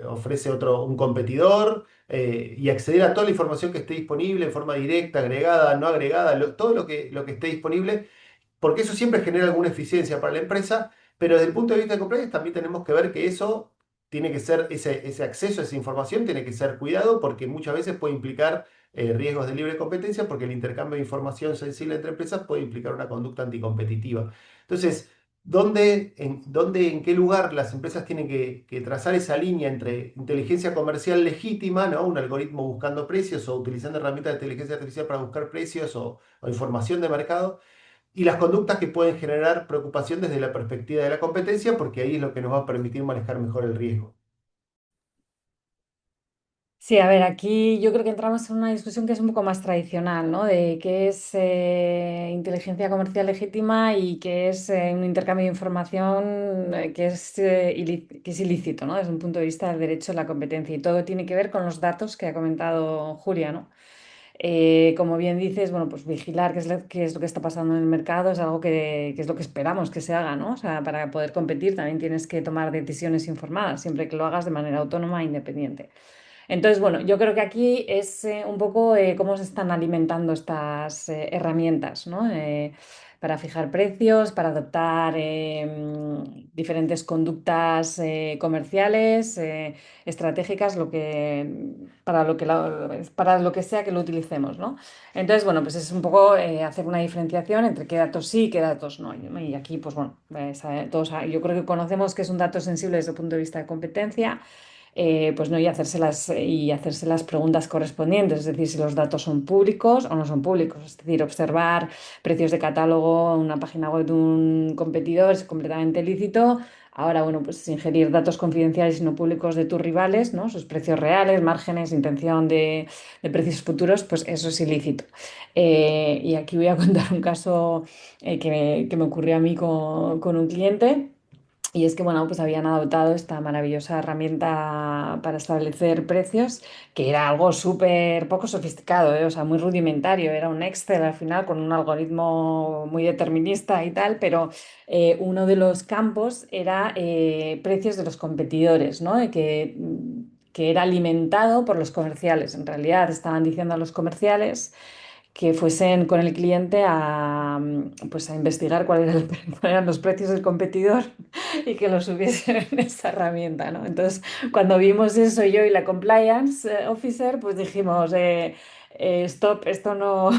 ofrece un competidor y acceder a toda la información que esté disponible en forma directa, agregada, no agregada, todo lo que esté disponible, porque eso siempre genera alguna eficiencia para la empresa, pero desde el punto de vista de compliance también tenemos que ver que eso tiene que ser, ese acceso a esa información tiene que ser cuidado porque muchas veces puede implicar riesgos de libre competencia porque el intercambio de información sensible entre empresas puede implicar una conducta anticompetitiva. Entonces, en qué lugar las empresas tienen que trazar esa línea entre inteligencia comercial legítima, ¿no? Un algoritmo buscando precios o utilizando herramientas de inteligencia artificial para buscar precios o información de mercado, y las conductas que pueden generar preocupación desde la perspectiva de la competencia, porque ahí es lo que nos va a permitir manejar mejor el riesgo. Sí, a ver, aquí yo creo que entramos en una discusión que es un poco más tradicional, ¿no? De qué es inteligencia comercial legítima y qué es un intercambio de información que es ilícito, ¿no? Desde un punto de vista del derecho a la competencia. Y todo tiene que ver con los datos que ha comentado Julia, ¿no? Como bien dices, bueno, pues vigilar qué es lo que está pasando en el mercado es algo que es lo que esperamos que se haga, ¿no? O sea, para poder competir también tienes que tomar decisiones informadas, siempre que lo hagas de manera autónoma e independiente. Entonces, bueno, yo creo que aquí es un poco cómo se están alimentando estas herramientas, ¿no? Para fijar precios, para adoptar diferentes conductas comerciales, estratégicas, para lo que sea que lo utilicemos, ¿no? Entonces, bueno, pues es un poco hacer una diferenciación entre qué datos sí y qué datos no. Y aquí, pues bueno, yo creo que conocemos que es un dato sensible desde el punto de vista de competencia, pues no, y hacerse las preguntas correspondientes, es decir, si los datos son públicos o no son públicos. Es decir, observar precios de catálogo en una página web de un competidor es completamente lícito. Ahora, bueno, pues ingerir datos confidenciales y no públicos de tus rivales, ¿no? Sus precios reales, márgenes, intención de precios futuros, pues eso es ilícito. Y aquí voy a contar un caso que me ocurrió a mí con un cliente. Y es que, bueno, pues habían adoptado esta maravillosa herramienta para establecer precios, que era algo súper poco sofisticado, ¿eh? O sea, muy rudimentario. Era un Excel al final con un algoritmo muy determinista y tal, pero uno de los campos era precios de los competidores, ¿no? Que era alimentado por los comerciales. En realidad estaban diciendo a los comerciales que fuesen con el cliente pues a investigar cuáles eran los precios del competidor y que los hubiesen en esa herramienta, ¿no? Entonces, cuando vimos eso yo y la compliance officer, pues dijimos, stop, esto no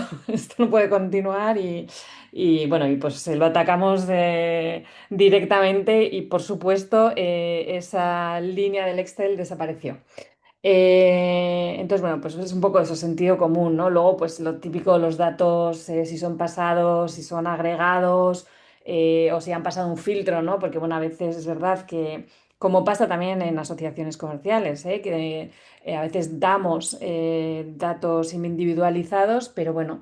puede continuar y bueno, y pues lo atacamos directamente y por supuesto esa línea del Excel desapareció. Entonces, bueno, pues es un poco eso, sentido común, ¿no? Luego, pues lo típico, los datos, si son pasados, si son agregados, o si han pasado un filtro, ¿no? Porque, bueno, a veces es verdad que, como pasa también en asociaciones comerciales, que a veces damos datos individualizados, pero bueno,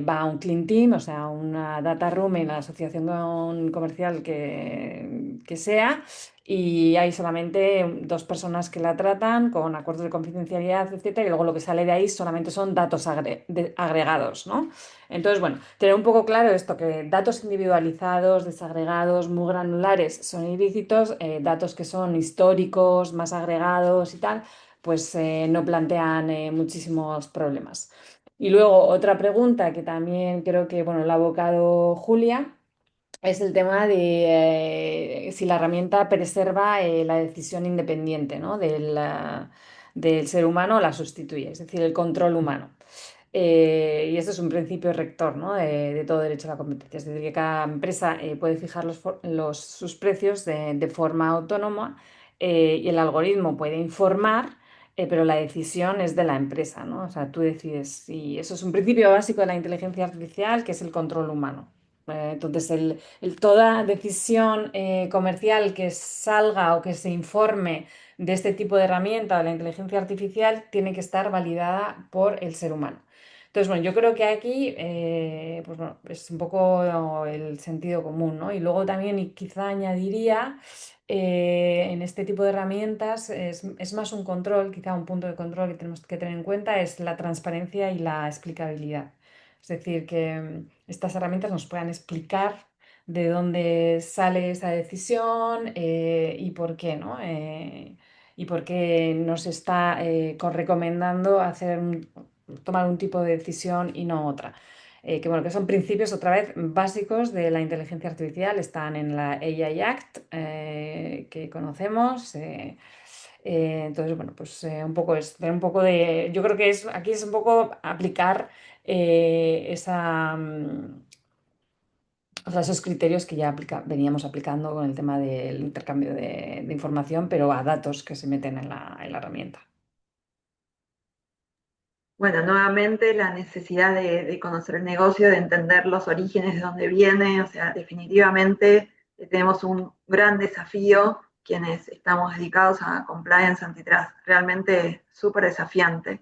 va a un clean team, o sea, una data room en la asociación comercial que sea, y hay solamente dos personas que la tratan con acuerdos de confidencialidad, etcétera, y luego lo que sale de ahí solamente son datos agregados, ¿no? Entonces, bueno, tener un poco claro esto, que datos individualizados, desagregados, muy granulares son ilícitos, datos que son históricos, más agregados y tal, pues no plantean muchísimos problemas. Y luego otra pregunta que también creo que, bueno, la ha abocado Julia, es el tema de si la herramienta preserva la decisión independiente, ¿no? Del ser humano o la sustituye, es decir, el control humano. Y esto es un principio rector, ¿no? de todo derecho a la competencia. Es decir, que cada empresa puede fijar sus precios de forma autónoma, y el algoritmo puede informar, pero la decisión es de la empresa, ¿no? O sea, tú decides. Y eso es un principio básico de la inteligencia artificial, que es el control humano. Entonces, toda decisión comercial que salga o que se informe de este tipo de herramienta de la inteligencia artificial tiene que estar validada por el ser humano. Entonces, bueno, yo creo que aquí pues bueno, es un poco el sentido común, ¿no? Y luego también, y quizá añadiría, en este tipo de herramientas es más un control, quizá un punto de control que tenemos que tener en cuenta es la transparencia y la explicabilidad. Es decir, que estas herramientas nos puedan explicar de dónde sale esa decisión, y por qué, ¿no? Y por qué nos está recomendando tomar un tipo de decisión y no otra. Que bueno, que son principios otra vez básicos de la inteligencia artificial, están en la AI Act, que conocemos. Entonces, bueno, pues un poco es tener un poco de. Yo creo que aquí es un poco aplicar o sea, esos criterios que ya veníamos aplicando con el tema del intercambio de información, pero a datos que se meten en la herramienta. Bueno, nuevamente la necesidad de conocer el negocio, de entender los orígenes de dónde viene, o sea, definitivamente tenemos un gran desafío quienes estamos dedicados a compliance antitrust, realmente súper desafiante.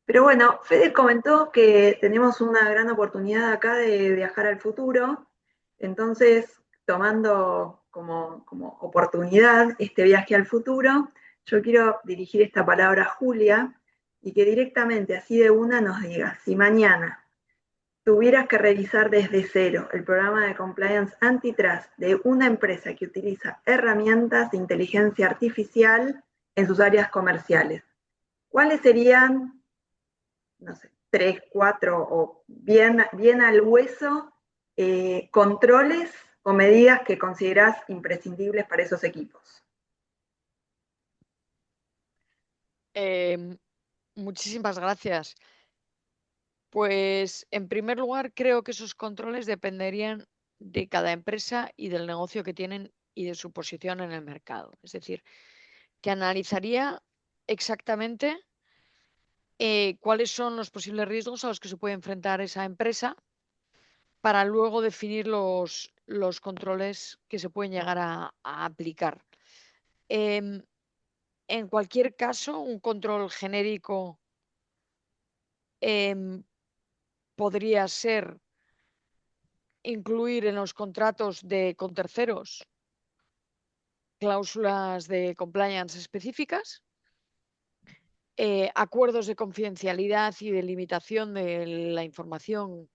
Pero bueno, Fede comentó que tenemos una gran oportunidad acá de viajar al futuro, entonces tomando como oportunidad este viaje al futuro, yo quiero dirigir esta palabra a Julia y que directamente, así de una, nos diga, si mañana tuvieras que revisar desde cero el programa de compliance antitrust de una empresa que utiliza herramientas de inteligencia artificial en sus áreas comerciales, ¿cuáles serían, no sé, 3, 4 o bien al hueso, controles o medidas que considerás imprescindibles para esos equipos? Muchísimas gracias. Pues en primer lugar, creo que esos controles dependerían de cada empresa y del negocio que tienen y de su posición en el mercado. Es decir, que analizaría exactamente cuáles son los posibles riesgos a los que se puede enfrentar esa empresa para luego definir los controles que se pueden llegar a aplicar. Em, en cualquier caso, un control genérico podría ser incluir en los contratos con terceros cláusulas de compliance específicas, acuerdos de confidencialidad y de limitación de la información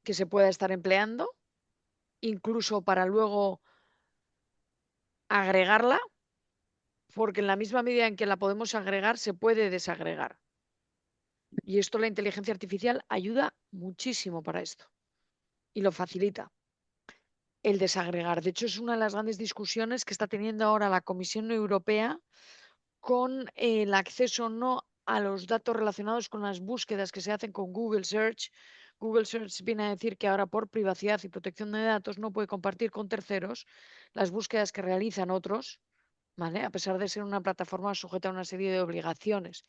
que se pueda estar empleando, incluso para luego agregarla, porque en la misma medida en que la podemos agregar, se puede desagregar. Y esto la inteligencia artificial ayuda muchísimo para esto y lo facilita. El desagregar. De hecho, es una de las grandes discusiones que está teniendo ahora la Comisión Europea con el acceso no a los datos relacionados con las búsquedas que se hacen con Google Search. Google Search viene a decir que ahora por privacidad y protección de datos no puede compartir con terceros las búsquedas que realizan otros ¿vale? A pesar de ser una plataforma sujeta a una serie de obligaciones.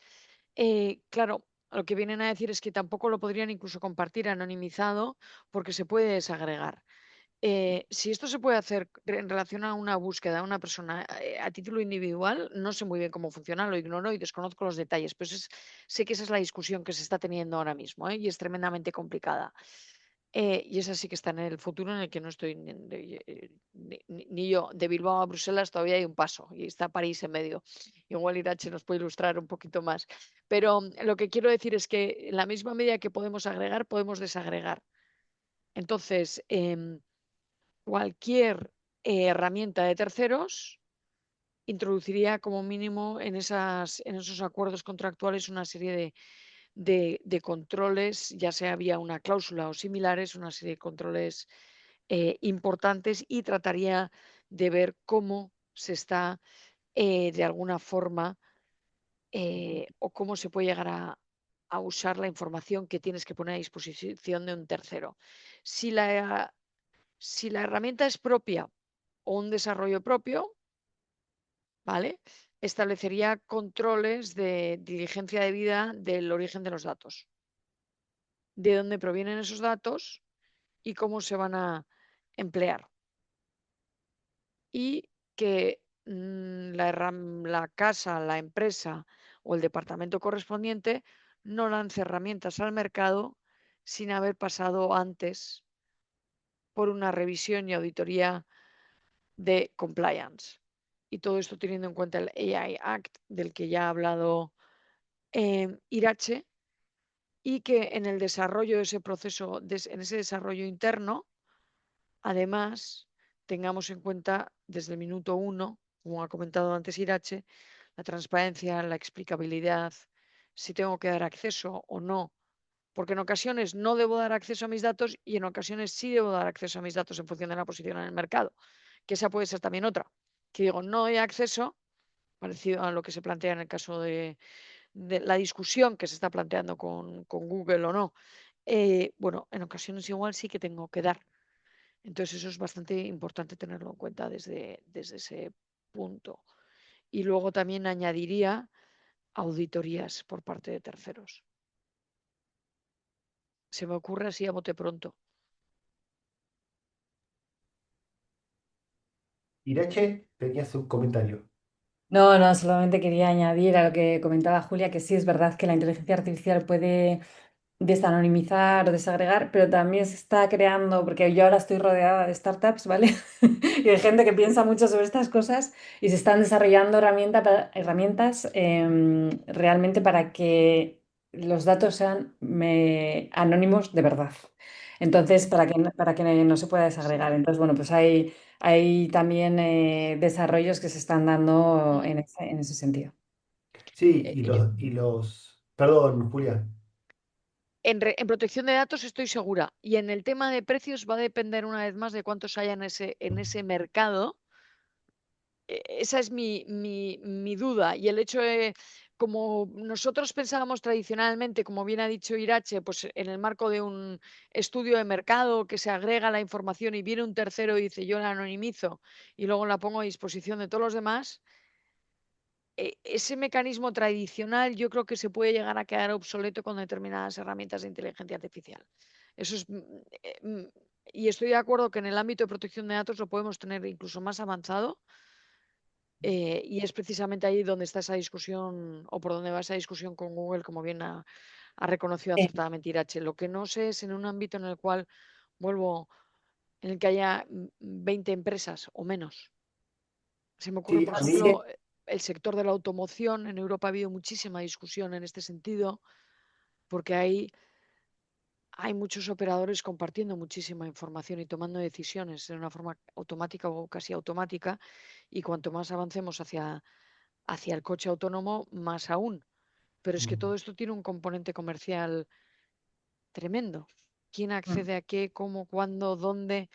Claro, lo que vienen a decir es que tampoco lo podrían incluso compartir anonimizado porque se puede desagregar. Si esto se puede hacer en relación a una búsqueda de una persona a título individual, no sé muy bien cómo funciona, lo ignoro y desconozco los detalles, pero sé que esa es la discusión que se está teniendo ahora mismo, y es tremendamente complicada. Y esa sí que está en el futuro en el que no estoy ni yo. De Bilbao a Bruselas todavía hay un paso y está París en medio. Igual Irache nos puede ilustrar un poquito más. Pero lo que quiero decir es que en la misma medida que podemos agregar, podemos desagregar. Entonces, cualquier herramienta de terceros introduciría como mínimo en esos acuerdos contractuales una serie de controles, ya sea vía una cláusula o similares, una serie de controles importantes, y trataría de ver cómo se está de alguna forma o cómo se puede llegar a usar la información que tienes que poner a disposición de un tercero. Si la herramienta es propia o un desarrollo propio, ¿vale? Establecería controles de diligencia debida del origen de los datos, de dónde provienen esos datos y cómo se van a emplear. Y que la casa, la empresa o el departamento correspondiente no lance herramientas al mercado sin haber pasado antes por una revisión y auditoría de compliance. Y todo esto teniendo en cuenta el AI Act, del que ya ha hablado Irache, y que en el desarrollo de ese proceso, en ese desarrollo interno, además, tengamos en cuenta desde el minuto uno, como ha comentado antes Irache, la transparencia, la explicabilidad, si tengo que dar acceso o no, porque en ocasiones no debo dar acceso a mis datos y en ocasiones sí debo dar acceso a mis datos en función de la posición en el mercado, que esa puede ser también otra, que digo, no hay acceso, parecido a lo que se plantea en el caso de la discusión que se está planteando con Google o no. Bueno, en ocasiones igual sí que tengo que dar. Entonces eso es bastante importante tenerlo en cuenta desde ese punto. Y luego también añadiría auditorías por parte de terceros. Se me ocurre así a bote pronto. Irache, tenías un comentario. No, no, solamente quería añadir a lo que comentaba Julia, que sí es verdad que la inteligencia artificial puede desanonimizar o desagregar, pero también se está creando, porque yo ahora estoy rodeada de startups, ¿vale? Y de gente que piensa mucho sobre estas cosas y se están desarrollando herramientas realmente para que los datos sean anónimos de verdad. Entonces, para que no se pueda desagregar. Sí. Entonces, bueno, pues hay también desarrollos que se están dando Mm. en ese sentido. Sí, Eh, y eh, los... Perdón, Julia. en protección de datos estoy segura. Y en el tema de precios va a depender una vez más de cuántos haya en ese mercado. Esa es mi duda. Y el hecho de, como nosotros pensábamos tradicionalmente, como bien ha dicho Irache, pues en el marco de un estudio de mercado que se agrega la información y viene un tercero y dice yo la anonimizo y luego la pongo a disposición de todos los demás, ese mecanismo tradicional yo creo que se puede llegar a quedar obsoleto con determinadas herramientas de inteligencia artificial. Eso es, y estoy de acuerdo que en el ámbito de protección de datos lo podemos tener incluso más avanzado. Y es precisamente ahí donde está esa discusión, o por donde va esa discusión con Google, como bien ha reconocido acertadamente Irache. Lo que no sé es en un ámbito en el cual, vuelvo, en el que haya 20 empresas o menos. Se me ocurre, Sí, por a Sí. mí, ejemplo, el sector de la automoción. En Europa ha habido muchísima discusión en este sentido, porque hay muchos operadores compartiendo muchísima información y tomando decisiones de una forma automática o casi automática, y cuanto más avancemos hacia el coche autónomo, más aún. Pero es que todo esto tiene un componente comercial tremendo. ¿Quién Mm. accede a qué, cómo, cuándo, dónde?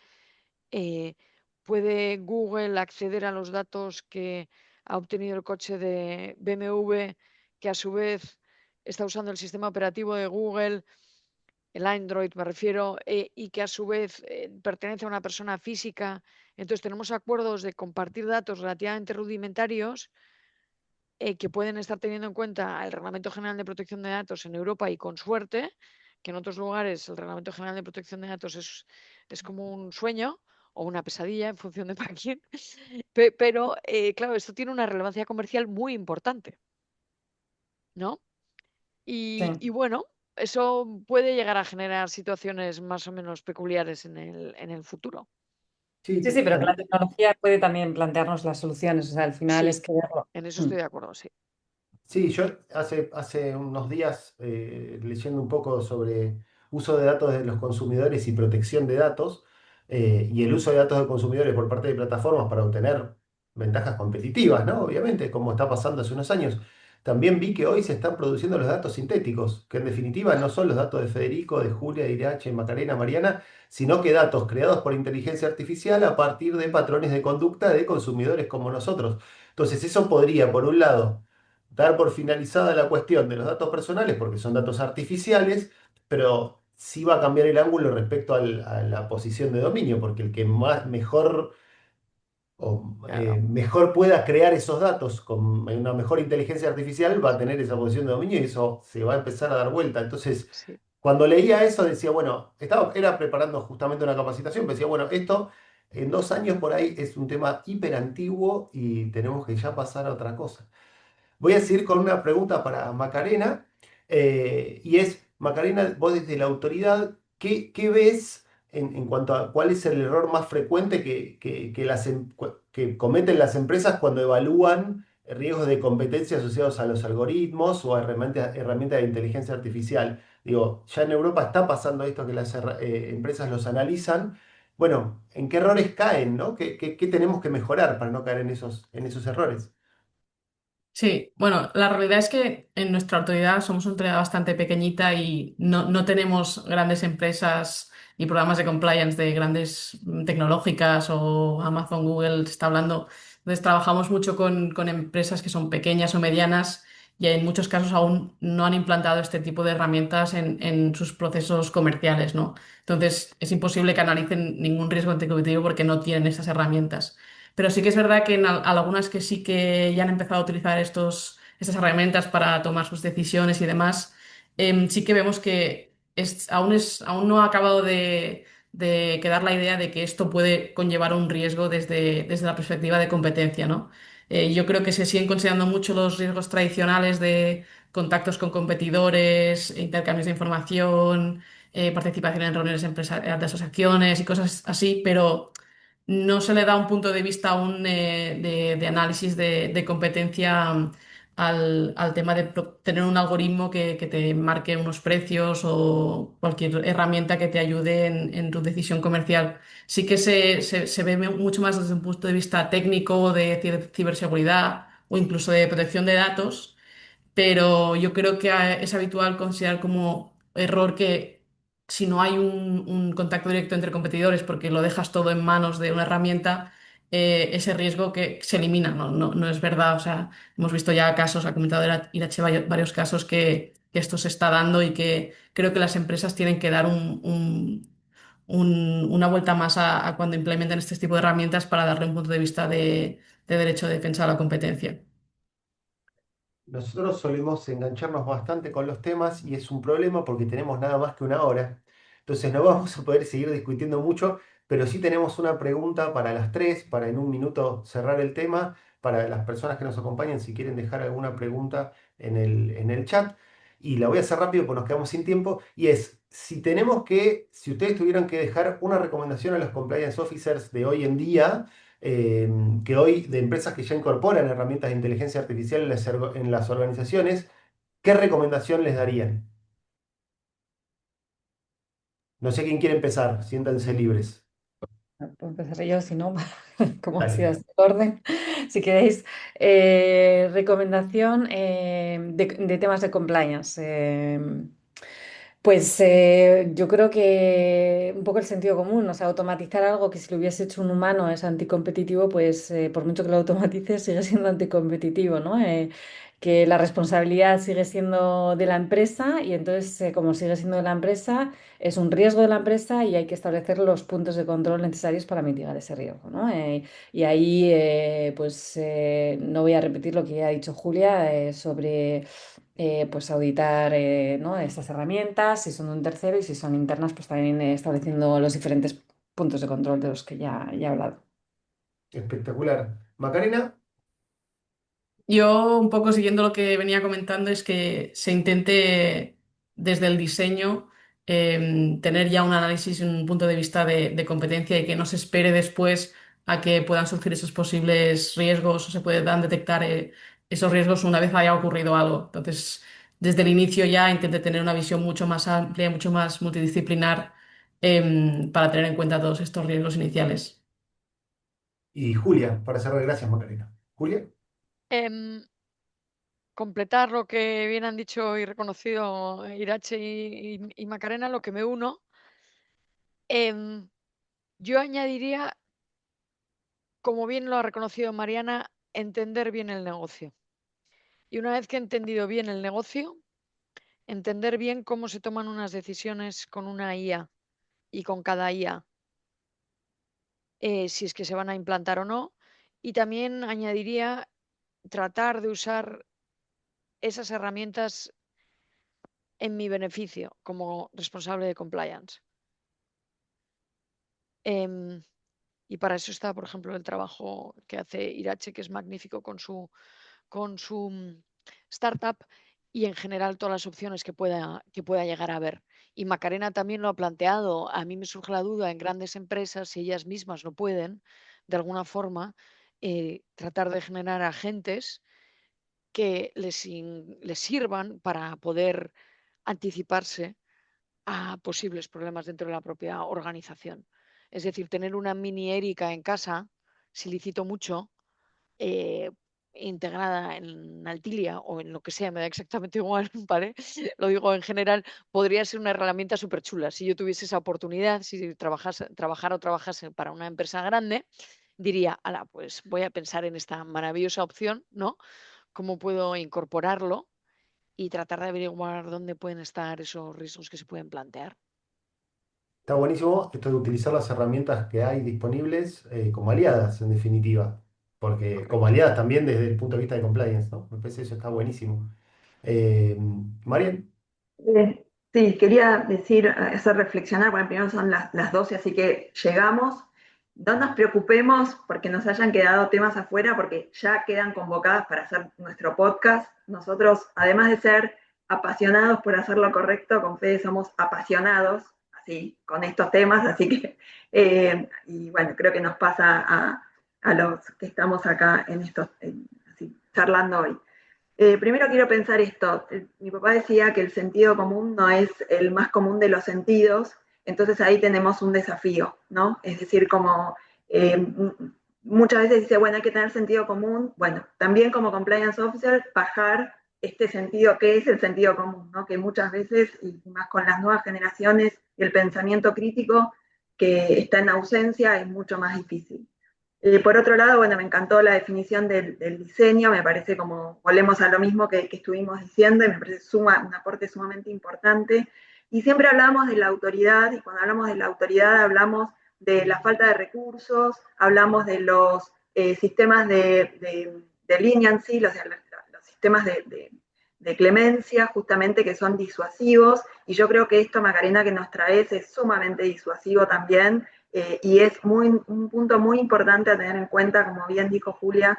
Eh, ¿Puede Google acceder a los datos que ha obtenido el coche de BMW, que a su vez está usando el sistema operativo de Google el Android me refiero, y que a su vez pertenece a una persona física. Entonces tenemos acuerdos de compartir datos relativamente rudimentarios que pueden estar teniendo en cuenta el Reglamento General de Protección de Datos en Europa y con suerte, que en otros lugares el Reglamento General de Protección de Datos es como un sueño o una pesadilla en función de para quién. Pero, claro, esto tiene una relevancia comercial muy importante, ¿no? Sí. Y bueno, eso puede llegar a generar situaciones más o menos peculiares en el futuro. Sí, Sí, sí, pero que la también. tecnología puede también plantearnos las soluciones. O sea, al final Sí, es que verlo. en eso Mm. estoy de acuerdo, sí. Sí, yo hace unos días, leyendo un poco sobre uso de datos de los consumidores y protección de datos, y el uso de datos de consumidores por parte de plataformas para obtener ventajas competitivas, ¿no? Obviamente, como está pasando hace unos años. También vi que hoy se están produciendo los datos sintéticos, que en definitiva no son los datos de Federico, de Julia, de Irache, Macarena, Mariana, sino que datos creados por inteligencia artificial a partir de patrones de conducta de consumidores como nosotros. Entonces, eso podría, por un lado, dar por finalizada la cuestión de los datos personales, porque son datos artificiales, pero sí va a cambiar el ángulo respecto a la posición de dominio, porque el que más mejor Claro, mejor pueda crear esos datos con una mejor inteligencia artificial va a tener esa posición de dominio y eso se va a empezar a dar vuelta. Entonces, sí, cuando leía eso decía, bueno, era preparando justamente una capacitación, pero decía, bueno, esto en 2 años por ahí es un tema hiper antiguo y tenemos que ya pasar a otra cosa. Voy a seguir con una pregunta para Macarena, y es, Macarena, vos desde la autoridad, ¿qué ves en cuanto a cuál es el error más frecuente que cometen las empresas cuando evalúan riesgos de competencia asociados a los algoritmos o a herramientas de inteligencia artificial? Digo, ya en Europa está pasando esto que las empresas los analizan. Bueno, ¿en qué errores caen, no? ¿Qué tenemos que mejorar para no caer en esos errores? Sí, bueno, la realidad es que en nuestra autoridad somos una autoridad bastante pequeñita y no tenemos grandes empresas y programas de compliance de grandes tecnológicas o Amazon, Google, se está hablando. Entonces trabajamos mucho con empresas que son pequeñas o medianas y en muchos casos aún no han implantado este tipo de herramientas en sus procesos comerciales, ¿no? Entonces es imposible que analicen ningún riesgo anticompetitivo porque no tienen esas herramientas. Pero sí que es verdad que en algunas que sí que ya han empezado a utilizar estas herramientas para tomar sus decisiones y demás, sí que vemos que aún no ha acabado de quedar la idea de que esto puede conllevar un riesgo desde la perspectiva de competencia, ¿no? Yo creo que se siguen considerando mucho los riesgos tradicionales de contactos con competidores, intercambios de información, participación en reuniones de asociaciones y cosas así, pero no se le da un punto de vista aún de análisis de competencia al tema de tener un algoritmo que te marque unos precios o cualquier herramienta que te ayude en tu decisión comercial. Sí que se ve mucho más desde un punto de vista técnico de ciberseguridad o incluso de protección de datos, pero yo creo que es habitual considerar como error que si no hay un contacto directo entre competidores porque lo dejas todo en manos de una herramienta, ese riesgo que se elimina, no es verdad. O sea, hemos visto ya casos, ha comentado Irache varios casos que esto se está dando y que creo que las empresas tienen que dar una vuelta más a cuando implementan este tipo de herramientas para darle un punto de vista de derecho de defensa a la competencia. Nosotros solemos engancharnos bastante con los temas y es un problema porque tenemos nada más que una hora. Entonces no vamos a poder seguir discutiendo mucho, pero sí tenemos una pregunta para las tres, para en un minuto cerrar el tema, para las personas que nos acompañan, si quieren dejar alguna pregunta en el chat. Y la voy a hacer rápido porque nos quedamos sin tiempo. Y es, si ustedes tuvieran que dejar una recomendación a los compliance officers de hoy en día, eh, que hoy de empresas que ya incorporan herramientas de inteligencia artificial en las organizaciones, ¿qué recomendación les darían? No sé quién quiere empezar, siéntanse libres. Puedo empezar yo, si no, como ha sido Dale. este orden, si queréis. Recomendación de temas de compliance. Pues yo creo que un poco el sentido común, o sea, automatizar algo que si lo hubiese hecho un humano es anticompetitivo, pues por mucho que lo automatices sigue siendo anticompetitivo, ¿no? Que la responsabilidad sigue siendo de la empresa y entonces como sigue siendo de la empresa, es un riesgo de la empresa y hay que establecer los puntos de control necesarios para mitigar ese riesgo, ¿no? Y ahí pues no voy a repetir lo que ya ha dicho Julia sobre pues auditar ¿no? estas herramientas, si son de un tercero y si son internas, pues también estableciendo los diferentes puntos de control de los que ya he hablado. Espectacular. Macarena, Yo, un poco siguiendo lo que venía comentando, es que se intente desde el diseño tener ya un análisis y un punto de vista de competencia y que no se espere después a que puedan surgir esos posibles riesgos o se puedan detectar esos riesgos una vez haya ocurrido algo. Entonces, desde el inicio ya intente tener una visión mucho más amplia, mucho más multidisciplinar para tener en cuenta todos estos riesgos iniciales. y Julia, para cerrar, gracias Macarena. Julia, Em, completar lo que bien han dicho y reconocido Irache y Macarena, lo que me uno, em, yo añadiría, como bien lo ha reconocido Mariana, entender bien el negocio. Y una vez que he entendido bien el negocio, entender bien cómo se toman unas decisiones con una IA y con cada IA, si es que se van a implantar o no. Y también añadiría tratar de usar esas herramientas en mi beneficio como responsable de compliance. Em, y para eso está, por ejemplo, el trabajo que hace Irache, que es magnífico con su startup y en general todas las opciones que pueda llegar a haber. Y Macarena también lo ha planteado. A mí me surge la duda en grandes empresas, si ellas mismas no pueden, de alguna forma, tratar de generar agentes que les sirvan para poder anticiparse a posibles problemas dentro de la propia organización. Es decir, tener una mini Erika en casa, si licito mucho, eh, integrada en Altilia o en lo que sea, me da exactamente igual, ¿vale? Lo digo en general, podría ser una herramienta súper chula. Si yo tuviese esa oportunidad, si trabajase para una empresa grande, diría, ala, pues voy a pensar en esta maravillosa opción, ¿no? ¿Cómo puedo incorporarlo y tratar de averiguar dónde pueden estar esos riesgos que se pueden plantear? está buenísimo esto de utilizar las herramientas que hay disponibles como aliadas, en definitiva, porque como Correcto. aliadas también desde el punto de vista de compliance, ¿no? Me parece eso está buenísimo. Eh, Marian, Sí, quería decir, hacer reflexionar, bueno, primero son las 12, así que llegamos. No nos preocupemos porque nos hayan quedado temas afuera, porque ya quedan convocadas para hacer nuestro podcast. Nosotros, además de ser apasionados por hacer lo correcto, con Fede somos apasionados, así, con estos temas, así que, y bueno, creo que nos pasa a los que estamos acá en estos, así, charlando hoy. Primero quiero pensar esto. Mi papá decía que el sentido común no es el más común de los sentidos, entonces ahí tenemos un desafío, ¿no? Es decir, como muchas veces dice, bueno, hay que tener sentido común. Bueno, también como compliance officer, bajar este sentido, ¿qué es el sentido común? ¿No? Que muchas veces, y más con las nuevas generaciones y el pensamiento crítico que está en ausencia, es mucho más difícil. Por otro lado, bueno, me encantó la definición del diseño, me parece como, volvemos a lo mismo que estuvimos diciendo, y me parece un aporte sumamente importante. Y siempre hablamos de la autoridad, y cuando hablamos de la autoridad hablamos de la falta de recursos, hablamos de los sistemas de leniency, los sistemas de clemencia, justamente que son disuasivos, y yo creo que esto, Macarena, que nos traes es sumamente disuasivo también, y es un punto muy importante a tener en cuenta, como bien dijo Julia,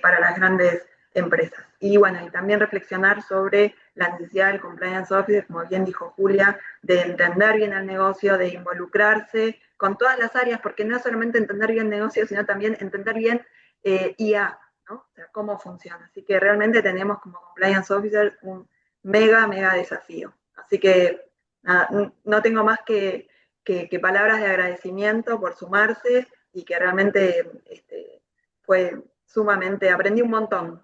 para las grandes empresas. Y bueno, y también reflexionar sobre la necesidad del compliance officer, como bien dijo Julia, de entender bien el negocio, de involucrarse con todas las áreas, porque no es solamente entender bien el negocio, sino también entender bien IA, ¿no? O sea, cómo funciona. Así que realmente tenemos como compliance officer un mega desafío. Así que nada, no tengo más que palabras de agradecimiento por sumarse y que realmente fue sumamente, aprendí un montón.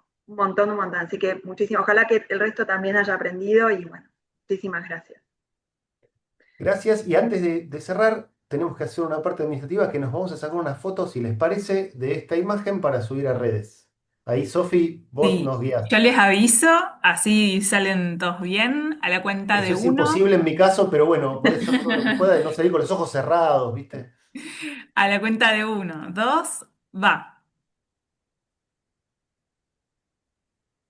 Así que muchísimas, ojalá que el resto también haya aprendido y bueno, muchísimas gracias. Gracias. Y antes de cerrar, tenemos que hacer una parte administrativa que nos vamos a sacar una foto, si les parece, de esta imagen para subir a redes. Ahí, Sofi, vos Sí, nos guías. yo les aviso, así salen todos bien, a la cuenta Eso de es uno, imposible en mi caso, pero bueno, voy a hacer todo lo que pueda de no salir con los ojos cerrados, ¿viste? a la cuenta de uno, dos, va.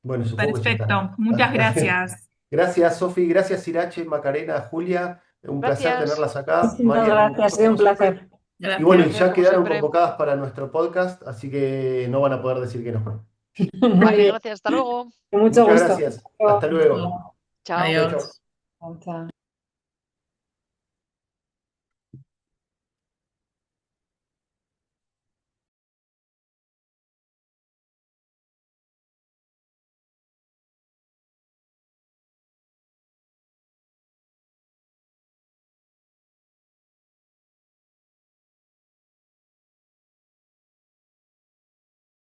Bueno, supongo que ya está. Perfecto, muchas gracias. Gracias, Sofi. Gracias, Irache, Macarena, Julia. Un placer Gracias. tenerlas acá. Muchísimas Marian, un gracias, ha gusto sido como un siempre. placer. Y bueno, y Placer, ya Gracias. como quedaron siempre. convocadas para nuestro podcast, así que no van a poder decir que no. Muy Vale, bien, gracias. Hasta luego. con mucho Muchas gusto. gracias. Hasta luego. Chao. Chau, chau. Adiós. Chao, chao.